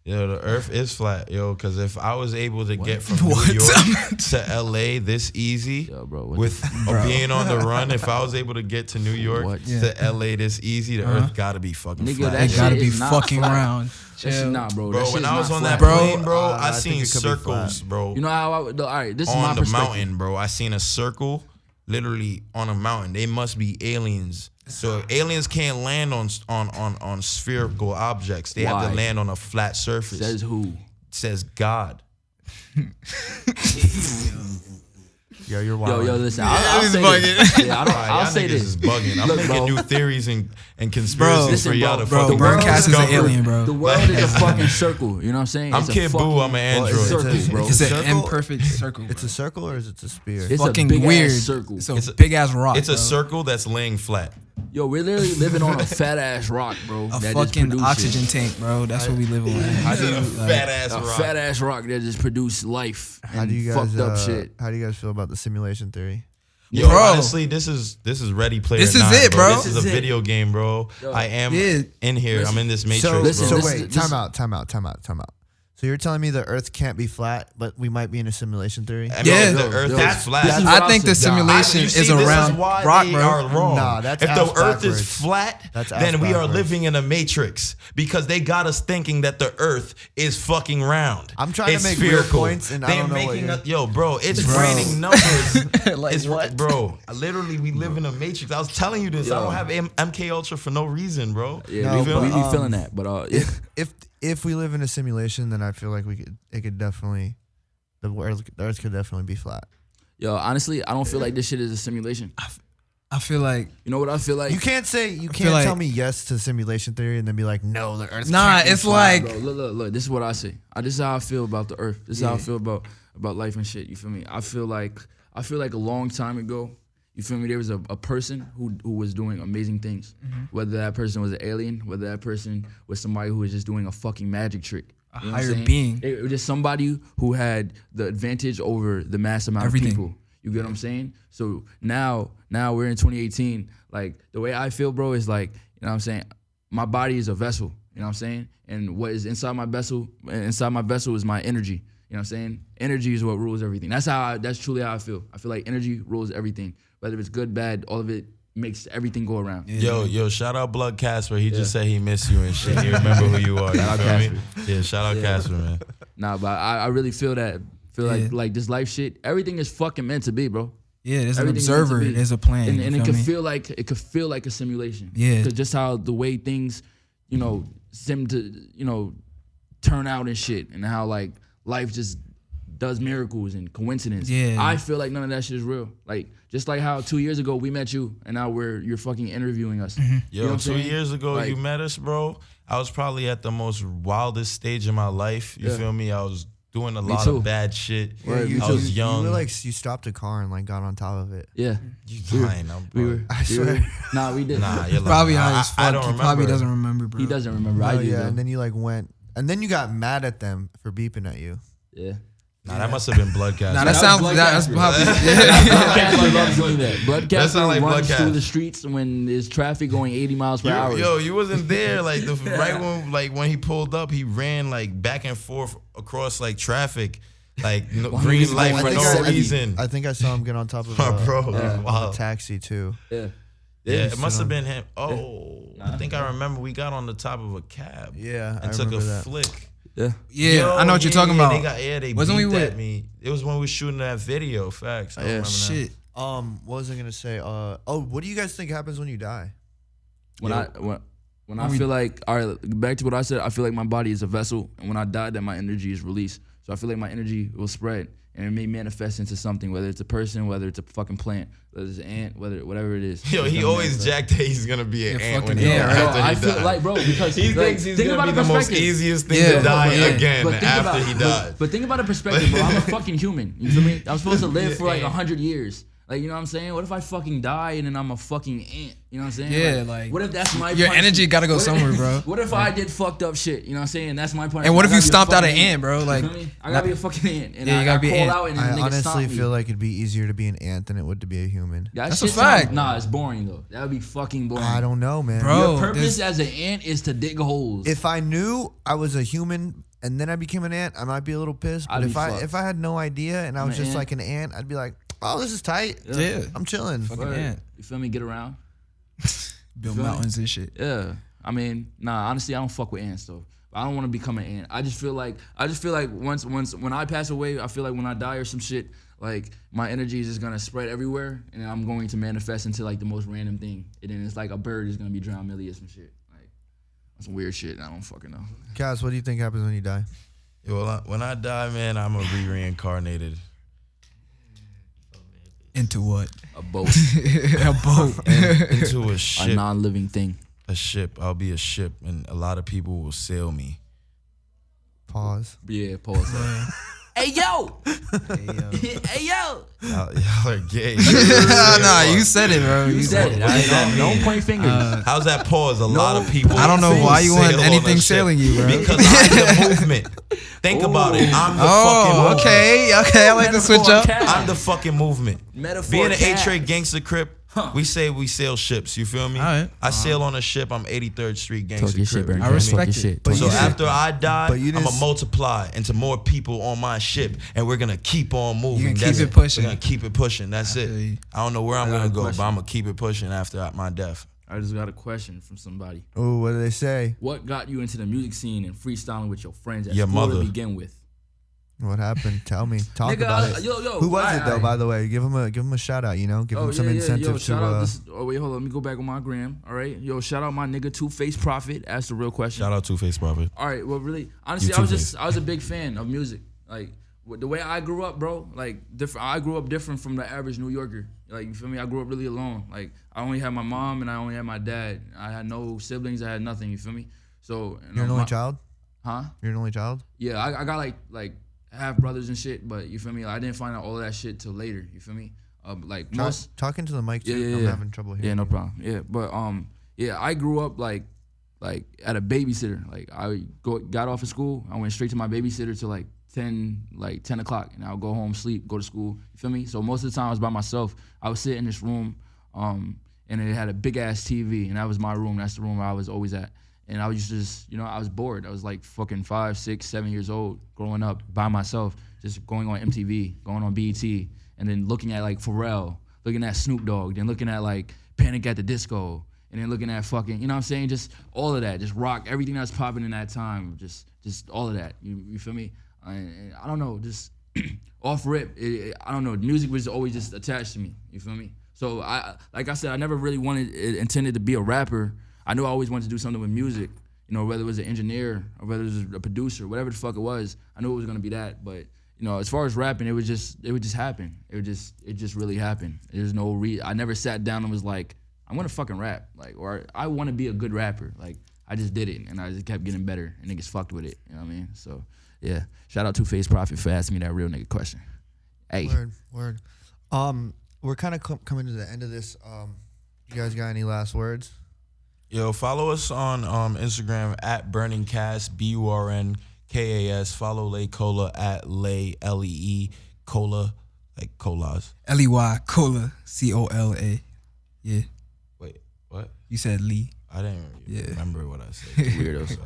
Speaker 4: Yo, the earth is flat, yo, because if I was able to get from New York to LA this easy
Speaker 3: Yo, bro, what
Speaker 4: with being on the run, if I was able to get to New York
Speaker 3: What?
Speaker 4: to LA this easy, the earth gotta be fucking
Speaker 3: Nigga,
Speaker 4: flat.
Speaker 3: that
Speaker 5: It
Speaker 3: shit
Speaker 5: gotta be
Speaker 3: is not
Speaker 5: fucking
Speaker 3: flat.
Speaker 5: round.
Speaker 3: That shit
Speaker 5: Chill.
Speaker 3: not, bro.
Speaker 4: Bro,
Speaker 3: That
Speaker 4: when
Speaker 3: shit's
Speaker 4: I was
Speaker 3: not
Speaker 4: on
Speaker 3: flat.
Speaker 4: that
Speaker 5: Bro,
Speaker 4: plane, bro,
Speaker 2: I
Speaker 4: I
Speaker 2: think
Speaker 4: seen
Speaker 2: it could be
Speaker 4: circles,
Speaker 2: flat.
Speaker 4: bro.
Speaker 3: You know how all right, this is my
Speaker 4: On the
Speaker 3: perspective.
Speaker 4: mountain, bro. I seen a circle literally on a mountain. They must be aliens. So if aliens can't land on spherical objects. They have
Speaker 3: Why?
Speaker 4: to land on a flat surface.
Speaker 3: Says who?
Speaker 4: Says God.
Speaker 2: Yo, you're wild.
Speaker 3: Yo, listen. I'll say this. Yeah, I'll
Speaker 4: Y'all
Speaker 3: say
Speaker 4: niggas
Speaker 3: this.
Speaker 4: is bugging. I'm
Speaker 3: Look,
Speaker 4: making
Speaker 3: bro.
Speaker 4: new theories and conspiracies
Speaker 3: Listen,
Speaker 4: for y'all to
Speaker 5: bro,
Speaker 4: fucking
Speaker 5: Burnkas is an
Speaker 4: discover.
Speaker 5: alien, bro.
Speaker 3: The world is a fucking circle. You know what I'm saying?
Speaker 4: I'm
Speaker 3: It's a
Speaker 4: Kid Boo,
Speaker 3: fucking
Speaker 4: I'm an android.
Speaker 3: Circle, bro.
Speaker 5: It's an
Speaker 2: circle?
Speaker 5: imperfect circle.
Speaker 2: It's a circle or is it a spear?
Speaker 3: It's
Speaker 5: fucking
Speaker 3: a big
Speaker 5: weird.
Speaker 3: ass circle.
Speaker 5: So
Speaker 4: It's a-
Speaker 5: big ass rock.
Speaker 4: It's a
Speaker 5: bro.
Speaker 4: circle that's laying flat.
Speaker 3: Yo, we're literally living on a fat ass rock, bro.
Speaker 5: A
Speaker 3: that just
Speaker 5: fucking
Speaker 3: produces-
Speaker 5: oxygen tank, bro. That's what we live on.
Speaker 4: Fat ass
Speaker 3: A
Speaker 4: rock.
Speaker 3: fat ass rock that just produced life and
Speaker 2: How do you guys
Speaker 3: fucked up shit.
Speaker 2: How do you guys feel about the simulation theory?
Speaker 4: Yo,
Speaker 5: Bro.
Speaker 4: honestly, this is Ready Player
Speaker 5: This is
Speaker 4: 9,
Speaker 5: it, bro.
Speaker 4: This is a video game, bro. I am
Speaker 5: Yeah.
Speaker 4: in here. I'm in this matrix,
Speaker 2: So,
Speaker 3: listen,
Speaker 4: bro.
Speaker 2: so
Speaker 3: this-
Speaker 2: wait,
Speaker 3: this-
Speaker 2: time out. So you're telling me the Earth can't be flat, but we might be in a simulation theory?
Speaker 4: I mean,
Speaker 5: Yeah.
Speaker 4: if the Earth
Speaker 3: Yo,
Speaker 4: is
Speaker 3: that's-
Speaker 4: flat.
Speaker 3: this is what
Speaker 5: I think the
Speaker 3: said.
Speaker 5: simulation
Speaker 4: You see,
Speaker 5: is
Speaker 4: this
Speaker 5: around
Speaker 4: is why
Speaker 5: rock,
Speaker 4: they
Speaker 5: bro.
Speaker 4: are wrong.
Speaker 2: Nah, that's
Speaker 4: if the
Speaker 2: ass
Speaker 4: Earth is
Speaker 2: backwards.
Speaker 4: flat,
Speaker 2: That's ass
Speaker 4: then we are
Speaker 2: backwards.
Speaker 4: living in a matrix because they got us thinking that the Earth is fucking round.
Speaker 2: I'm trying to
Speaker 4: It's
Speaker 2: make real
Speaker 4: spherical.
Speaker 2: points, and I
Speaker 4: They're
Speaker 2: don't know what
Speaker 4: making
Speaker 2: you're-
Speaker 4: us, yo, bro. It's raining numbers.
Speaker 5: Like
Speaker 4: it's,
Speaker 5: what?
Speaker 4: bro? Literally, we live in a matrix. I was telling you this. I don't have MK Ultra for no reason, bro.
Speaker 3: Yeah,
Speaker 2: No,
Speaker 3: we,
Speaker 2: but,
Speaker 3: we be feeling that, but yeah.
Speaker 2: If we live in a simulation, then I feel like it could definitely the Earth could definitely be flat.
Speaker 3: Yo, honestly, I don't feel like this shit is a simulation.
Speaker 5: I feel like
Speaker 3: You know what I feel like?
Speaker 2: You can't
Speaker 5: feel like-
Speaker 2: tell me yes to simulation theory and then be like, no, the Earth.
Speaker 5: nah.
Speaker 2: can't be
Speaker 5: It's
Speaker 2: flat.
Speaker 5: like
Speaker 3: Bro, look. This is what I say. This is how I feel about the Earth. This is how I feel about life and shit. You feel me? I feel like a long time ago. You feel me? There was a person who was doing amazing things. Whether that person was an alien, whether that person was somebody who was just doing a fucking magic trick.
Speaker 5: A
Speaker 3: You know what I'm
Speaker 5: higher
Speaker 3: saying?
Speaker 5: being.
Speaker 3: It was just somebody who had the advantage over the mass amount
Speaker 5: Everything.
Speaker 3: of people. You get what I'm saying? So now we're in 2018. Like the way I feel, bro, is like, you know what I'm saying? My body is a vessel. You know what I'm saying? And what is inside my vessel is my energy. You know what I'm saying? Energy is what rules everything. That's truly how I feel. I feel like energy rules everything. Whether it's good, bad, all of it makes everything go around.
Speaker 4: Yo, shout out Blood Casper. He just said he missed you and shit. He remember who you are. You
Speaker 3: Shout out
Speaker 4: feel me?
Speaker 3: Casper.
Speaker 4: Yeah, shout out Casper, man.
Speaker 3: Nah, but I really feel that. Like this life shit, everything is fucking meant to be, bro.
Speaker 5: Yeah, there's an
Speaker 3: Everything's meant to
Speaker 5: observer.
Speaker 3: be.
Speaker 5: There's a plan.
Speaker 3: And
Speaker 5: you
Speaker 3: it
Speaker 5: feel
Speaker 3: could
Speaker 5: me?
Speaker 3: feel like a simulation.
Speaker 5: Yeah.
Speaker 3: Because just how the way things, you know, seem to, you know, turn out and shit, and how like life just does miracles and coincidence.
Speaker 5: Yeah.
Speaker 3: I feel like none of that shit is real. Like just like how 2 years ago we met you, and now you're fucking interviewing us.
Speaker 5: Mm-hmm.
Speaker 3: You know what I'm
Speaker 4: 2
Speaker 3: saying?
Speaker 4: years ago
Speaker 3: Like-
Speaker 4: you met us, bro. I was probably at the most wildest stage in my life. You
Speaker 3: Yeah.
Speaker 4: feel me? I was doing a
Speaker 3: Me
Speaker 4: lot
Speaker 3: too.
Speaker 4: of bad shit.
Speaker 3: Word, me
Speaker 4: I
Speaker 3: too.
Speaker 4: was young.
Speaker 2: You were like you stopped a car and like got on top of it.
Speaker 3: Yeah.
Speaker 4: You lying, I'm
Speaker 3: We were.
Speaker 2: I
Speaker 3: we
Speaker 2: swear.
Speaker 3: were- Nah, we did.
Speaker 4: Nah, you're lying.
Speaker 5: Probably high as fuck.
Speaker 4: I don't
Speaker 5: He
Speaker 4: remember.
Speaker 5: probably doesn't remember, bro.
Speaker 3: He doesn't remember. I
Speaker 2: Oh
Speaker 3: do.
Speaker 2: yeah,
Speaker 3: though.
Speaker 2: and then you like went, and then you got mad at them for beeping at you.
Speaker 3: Yeah.
Speaker 4: Nah, that must have been Blood Casper.
Speaker 5: Nah, that
Speaker 3: was
Speaker 5: sounds.
Speaker 3: Blood
Speaker 5: That's
Speaker 3: Casper.
Speaker 5: probably.
Speaker 3: Bloodcaster loves doing that. Bloodcaster
Speaker 4: That sound like
Speaker 3: runs
Speaker 4: Bloodcast.
Speaker 3: through the streets when there's traffic going 80 miles per hour.
Speaker 4: Yo, you wasn't there. Like when he pulled up, he ran like back and forth across like traffic, like green light
Speaker 3: going
Speaker 4: for
Speaker 3: like
Speaker 4: no
Speaker 3: 70.
Speaker 4: reason.
Speaker 2: I think I saw him get on top of
Speaker 4: My bro,
Speaker 2: a
Speaker 4: wow.
Speaker 2: taxi too.
Speaker 3: Yeah.
Speaker 4: Yeah, it must have been him. Oh, I think I remember we got on the top of a cab.
Speaker 2: Yeah, I
Speaker 4: and took a
Speaker 2: remember that.
Speaker 4: flick.
Speaker 3: Yeah.
Speaker 5: Yeah,
Speaker 4: Yo,
Speaker 5: I know what you're talking about.
Speaker 4: They
Speaker 5: Wasn't we
Speaker 4: beeped
Speaker 5: with-
Speaker 4: at me. It was when we were shooting that video. Facts. I remember that.
Speaker 5: Shit.
Speaker 2: What was I gonna say? What do you guys think happens when you die?
Speaker 3: When I feel like, all right, back to what I said, I feel like my body is a vessel, and when I die, that my energy is released. So I feel like my energy will spread, and it may manifest into something, whether it's a person, whether it's a fucking plant, whether it's an ant, whatever it is.
Speaker 4: Yo,
Speaker 3: It's
Speaker 4: he
Speaker 3: gonna
Speaker 4: always
Speaker 3: manifest.
Speaker 4: jacked that he's gonna be an
Speaker 5: Yeah,
Speaker 4: ant when
Speaker 5: fucking
Speaker 4: he
Speaker 5: ant,
Speaker 4: after
Speaker 5: right?
Speaker 4: he
Speaker 3: I feel
Speaker 4: dies.
Speaker 3: like, bro, because
Speaker 4: He
Speaker 3: like,
Speaker 4: thinks he's
Speaker 3: think
Speaker 4: gonna
Speaker 3: about
Speaker 4: be the most
Speaker 3: perspective.
Speaker 4: easiest thing
Speaker 5: Yeah,
Speaker 4: to die
Speaker 5: yeah.
Speaker 4: again
Speaker 3: But think
Speaker 4: after
Speaker 3: about-
Speaker 4: he dies.
Speaker 3: But think about the perspective, bro. I'm a fucking human. You feel me? I'm supposed to live for like
Speaker 4: Yeah.
Speaker 3: 100 years. Like, you know what I'm saying? What if I fucking die and then I'm a fucking ant? You know what I'm saying?
Speaker 5: Yeah, like,
Speaker 3: what if that's my
Speaker 5: your
Speaker 3: punishment?
Speaker 5: energy gotta go
Speaker 3: What if-
Speaker 5: somewhere, bro.
Speaker 3: What if I did fucked up shit? You know what I'm saying? That's my punishment.
Speaker 5: And what if
Speaker 3: I
Speaker 5: you
Speaker 3: gotta be a
Speaker 5: stomped out
Speaker 3: fucking
Speaker 5: an ant, bro? Like,
Speaker 3: You feel me? I gotta be a fucking ant. And
Speaker 5: Yeah, you
Speaker 3: I
Speaker 5: gotta
Speaker 3: got
Speaker 5: be
Speaker 3: called
Speaker 5: ant.
Speaker 3: out and
Speaker 2: I
Speaker 3: niggas
Speaker 2: honestly
Speaker 3: stomped me.
Speaker 2: feel like it'd be easier to be an ant than it would to be a human.
Speaker 3: That
Speaker 5: That's a
Speaker 3: shit sounds-
Speaker 5: fact.
Speaker 3: Nah, it's boring though. That would be fucking boring.
Speaker 2: I don't know, man.
Speaker 5: Bro.
Speaker 3: Your purpose
Speaker 5: there's-
Speaker 3: as an ant is to dig holes.
Speaker 2: If I knew I was a human and then I became an ant, I might be a little pissed. But
Speaker 3: I'd be
Speaker 2: if I
Speaker 3: fucked.
Speaker 2: if I had no idea and I was
Speaker 3: an
Speaker 2: just
Speaker 3: ant.
Speaker 2: like an ant, I'd be like, oh, this is tight.
Speaker 5: Yeah.
Speaker 2: I'm chilling.
Speaker 5: Fucking
Speaker 3: Word.
Speaker 5: ant.
Speaker 3: You feel me? Get around.
Speaker 5: Build
Speaker 3: feel me?
Speaker 5: mountains and shit.
Speaker 3: Yeah, I mean, nah. Honestly, I don't fuck with ants though. I don't want to become an ant. I just feel like once when I pass away, I feel like when I die or some shit, like my energy is just gonna spread everywhere, and then I'm going to manifest into like the most random thing, and then it's like a bird is gonna be Drownmili or some shit, like some weird shit. I don't fucking know.
Speaker 2: Cass, what do you think happens when you die?
Speaker 4: Yo, well, when I die, man, I'm gonna be reincarnated
Speaker 5: Into what?
Speaker 3: A boat,
Speaker 5: A boat.
Speaker 4: into a
Speaker 3: a
Speaker 4: ship.
Speaker 3: non-living thing.
Speaker 4: A ship. I'll be a ship, and a lot of people will sail me.
Speaker 2: Pause.
Speaker 3: Yeah, pause. that. Hey yo, hey yo.
Speaker 4: Y'all are gay.
Speaker 5: Nah, you said it, bro.
Speaker 3: You said it. Don't point fingers.
Speaker 4: How's that pause? A lot of people.
Speaker 5: I don't know why you want
Speaker 4: sail on
Speaker 5: anything
Speaker 4: a ship.
Speaker 5: sailing you, bro.
Speaker 4: Because I'm the movement. Think about it. I'm the fucking
Speaker 5: Oh,
Speaker 4: movement.
Speaker 5: okay. I like to switch up.
Speaker 3: Metaphor
Speaker 4: I'm the fucking movement.
Speaker 3: Metaphor
Speaker 4: Being an
Speaker 3: cat.
Speaker 4: 8-tray gangster crip, we say we sail ships. You feel me?
Speaker 5: All right.
Speaker 4: I sail on a ship. I'm 83rd Street
Speaker 3: Talk
Speaker 4: gangster
Speaker 3: your shit,
Speaker 4: crip.
Speaker 3: Burnkas.
Speaker 5: I respect
Speaker 3: Talk your
Speaker 5: it.
Speaker 3: shit.
Speaker 2: But
Speaker 3: Talk
Speaker 4: So
Speaker 2: you
Speaker 3: your
Speaker 2: didn't-
Speaker 3: shit.
Speaker 4: after I die,
Speaker 2: but you
Speaker 4: I'm
Speaker 2: didn't
Speaker 4: gonna multiply into more people on my ship, and we're gonna keep on moving.
Speaker 5: You gonna
Speaker 4: That's
Speaker 5: keep it pushing.
Speaker 4: We're gonna keep it pushing. That's
Speaker 5: feel you.
Speaker 4: it. I don't know where I'm
Speaker 3: I got
Speaker 4: gonna
Speaker 3: a
Speaker 4: go,
Speaker 3: question.
Speaker 4: but I'm gonna keep it pushing after my death.
Speaker 3: I just got a question from somebody.
Speaker 2: Oh, what do they say?
Speaker 3: What got you into the music scene and freestyling with your friends at
Speaker 4: Your
Speaker 3: school
Speaker 4: mother.
Speaker 3: to begin with?
Speaker 2: What happened? Tell me. Talk
Speaker 3: Nigga,
Speaker 2: about it.
Speaker 3: yo,
Speaker 2: Who was
Speaker 3: alright,
Speaker 2: it though?
Speaker 3: alright.
Speaker 2: By the way, give him a shout out. You know, give him some incentive
Speaker 3: Yo,
Speaker 2: to.
Speaker 3: shout out this, oh wait, hold on. Let me go back on my gram. All right, yo, shout out my nigga Two Face Prophet. Asked the real question.
Speaker 4: Shout out Two-Face Prophet.
Speaker 3: All right, well, really, honestly,
Speaker 4: You
Speaker 3: I was a big fan of music. Like the way I grew up, bro. Like different. I grew up different from the average New Yorker. Like you feel me? I grew up really alone. Like I only had my mom and I only had my dad. I had no siblings. I had nothing. You feel me? So
Speaker 2: You're an only child.
Speaker 3: Huh?
Speaker 2: You're an only child.
Speaker 3: Yeah, I got like half brothers and shit, but you feel me? I didn't find out all of that shit till later. You feel me? Like
Speaker 2: Try,
Speaker 3: most.
Speaker 2: talking to the mic too.
Speaker 3: Yeah.
Speaker 2: I'm having trouble hearing.
Speaker 3: Yeah, no
Speaker 2: you.
Speaker 3: problem. Yeah, but yeah, I grew up like at a babysitter. Like I got off of school, I went straight to my babysitter till like 10 o'clock, and I'll go home, sleep, go to school. You feel me? So most of the time I was by myself. I would sit in this room, and it had a big ass TV, and that was my room. That's the room where I was always at. And I was just, I was bored. I was like fucking 5, 6, 7 years old, growing up by myself, just going on MTV, going on BET, and then looking at like Pharrell, looking at Snoop Dogg, then looking at like Panic at the Disco, and then looking at fucking, you know what I'm saying? Just all of that, just rock, everything that's popping in that time, just all of that. You feel me? I don't know, just off rip, I don't know. Music was always just attached to me. You feel me? So like I said, I never really intended to be a rapper. I knew I always wanted to do something with music, whether it was an engineer or whether it was a producer, whatever the fuck it was. I knew it was gonna be that, but as far as rapping, it would just happen. It just really happened. There's no I never sat down and was like, I'm gonna fucking rap, like, or I want to be a good rapper. Like, I just did it, and I just kept getting better, and niggas fucked with it. You know what I mean? So yeah, shout out to Face Prophet for asking me that real nigga question. Hey,
Speaker 2: Word. We're kind of coming to the end of this. You guys got any last words?
Speaker 4: Yo, follow us on Instagram at Burnkas, BURNKAS. Follow Lay Cola at Lay LEE Cola, like colas.
Speaker 5: LEY Cola COLA. Yeah,
Speaker 4: Wait, what?
Speaker 5: you said Lee.
Speaker 4: I didn't
Speaker 5: Yeah.
Speaker 4: remember what I said.
Speaker 3: weirdos.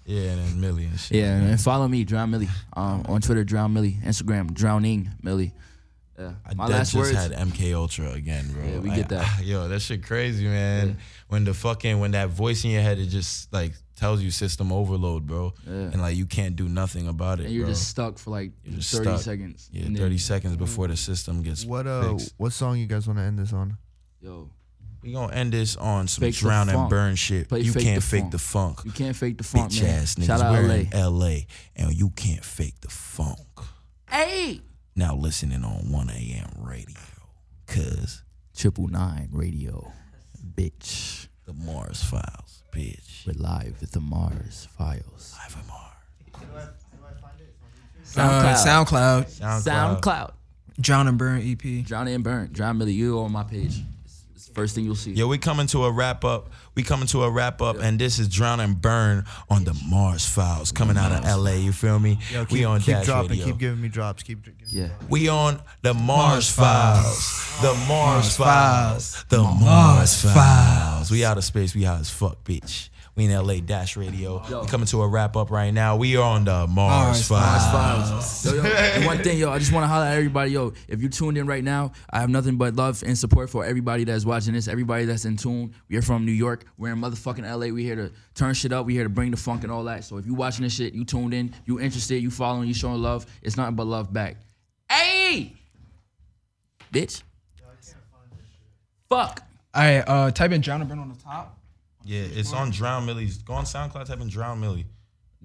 Speaker 4: Yeah, and then Millie and shit.
Speaker 3: Yeah, and follow me, Drownmili, on Twitter, Drownmili, Instagram, Drowning Millie. Yeah. My last
Speaker 4: just
Speaker 3: words.
Speaker 4: had MK Ultra again, bro.
Speaker 3: Yeah, we get that.
Speaker 4: Yo, that shit crazy, man.
Speaker 3: Yeah.
Speaker 4: When that voice in your head, it just like tells you system overload, bro.
Speaker 3: Yeah.
Speaker 4: And like you can't do nothing about it,
Speaker 3: And you're
Speaker 4: bro.
Speaker 3: just stuck for like
Speaker 4: You're just
Speaker 3: 30
Speaker 4: stuck.
Speaker 3: seconds.
Speaker 4: Yeah,
Speaker 3: And then-
Speaker 4: 30 seconds before the system gets fixed.
Speaker 2: What song you guys want to end this on?
Speaker 3: Yo,
Speaker 4: We gonna end this on some
Speaker 3: Fake the
Speaker 4: drown and
Speaker 3: funk.
Speaker 4: burn shit.
Speaker 3: Play
Speaker 4: You
Speaker 3: Fake
Speaker 4: can't
Speaker 3: the
Speaker 4: fake
Speaker 3: Funk.
Speaker 4: the funk.
Speaker 3: you can't fake the funk,
Speaker 4: Bitch
Speaker 3: man.
Speaker 4: ass niggas.
Speaker 3: Shout out
Speaker 4: We're
Speaker 3: LA.
Speaker 4: in LA, and you can't fake the funk.
Speaker 3: Hey!
Speaker 4: Now listening on 1 a.m. radio, cause
Speaker 3: 999 Radio, bitch.
Speaker 4: the Mars Files, bitch.
Speaker 3: We're live with the Mars Files.
Speaker 4: Live with Mars.
Speaker 5: SoundCloud.
Speaker 3: SoundCloud.
Speaker 5: Drown and Burn EP.
Speaker 3: Drown and Burn. Drownmili, you on my page. It's the first thing you'll see.
Speaker 4: Yo, we coming to a wrap up. And this is Drown and Burn on the Mars Files, coming out of LA. You feel me?
Speaker 2: Yo,
Speaker 4: we on
Speaker 2: keep
Speaker 4: Dash
Speaker 2: dropping.
Speaker 4: Radio.
Speaker 2: Keep giving me drops. Keep giving me
Speaker 3: Yeah.
Speaker 2: drops.
Speaker 4: We on the Mars Files. The Mars Files. The Mars Files. We out of space. We high as fuck, bitch. We in LA Dash Radio.
Speaker 3: Yo.
Speaker 4: We coming to a wrap up right now. We are on the Mars Files.
Speaker 3: Yo, and one thing, I just want to holler at everybody, if you tuned in right now, I have nothing but love and support for everybody that's watching this, everybody that's in tune. We are from New York. We're in motherfucking LA. We here to turn shit up. We here to bring the funk and all that. So if you watching this shit, you tuned in, you interested, you following, you showing love, it's nothing but love back. Hey! Bitch. Fuck.
Speaker 5: All right, type in Drown and Burn on the top.
Speaker 4: Yeah, it's on Drownmili's. Go on SoundCloud, type in Drownmili.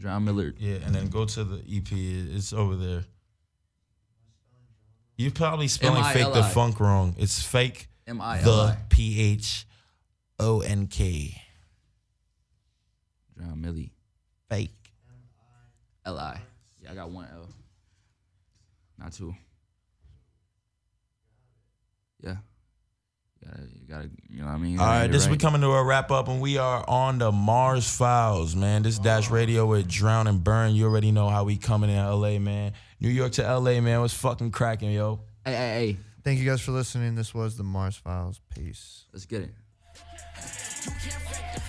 Speaker 3: Drownmili.
Speaker 4: Yeah, and then go to the EP. It's over there. You're probably spelling Fake the
Speaker 3: M-I-L-I.
Speaker 4: Funk wrong. It's Fake
Speaker 3: M-I-L-I.
Speaker 4: the PHONK.
Speaker 3: Drownmili.
Speaker 4: Fake.
Speaker 3: L-I. Yeah, I got one L. Not two. Yeah. You gotta, you know what I mean?
Speaker 4: All right, we coming to a wrap up, and we are on the Mars Files, man. This Dash Radio with Drown and Burn. You already know how we coming in LA, man. New York to LA, man. What's fucking cracking, yo?
Speaker 3: Hey.
Speaker 2: Thank you guys for listening. This was the Mars Files. Peace.
Speaker 3: Let's get it.
Speaker 1: You can't fake the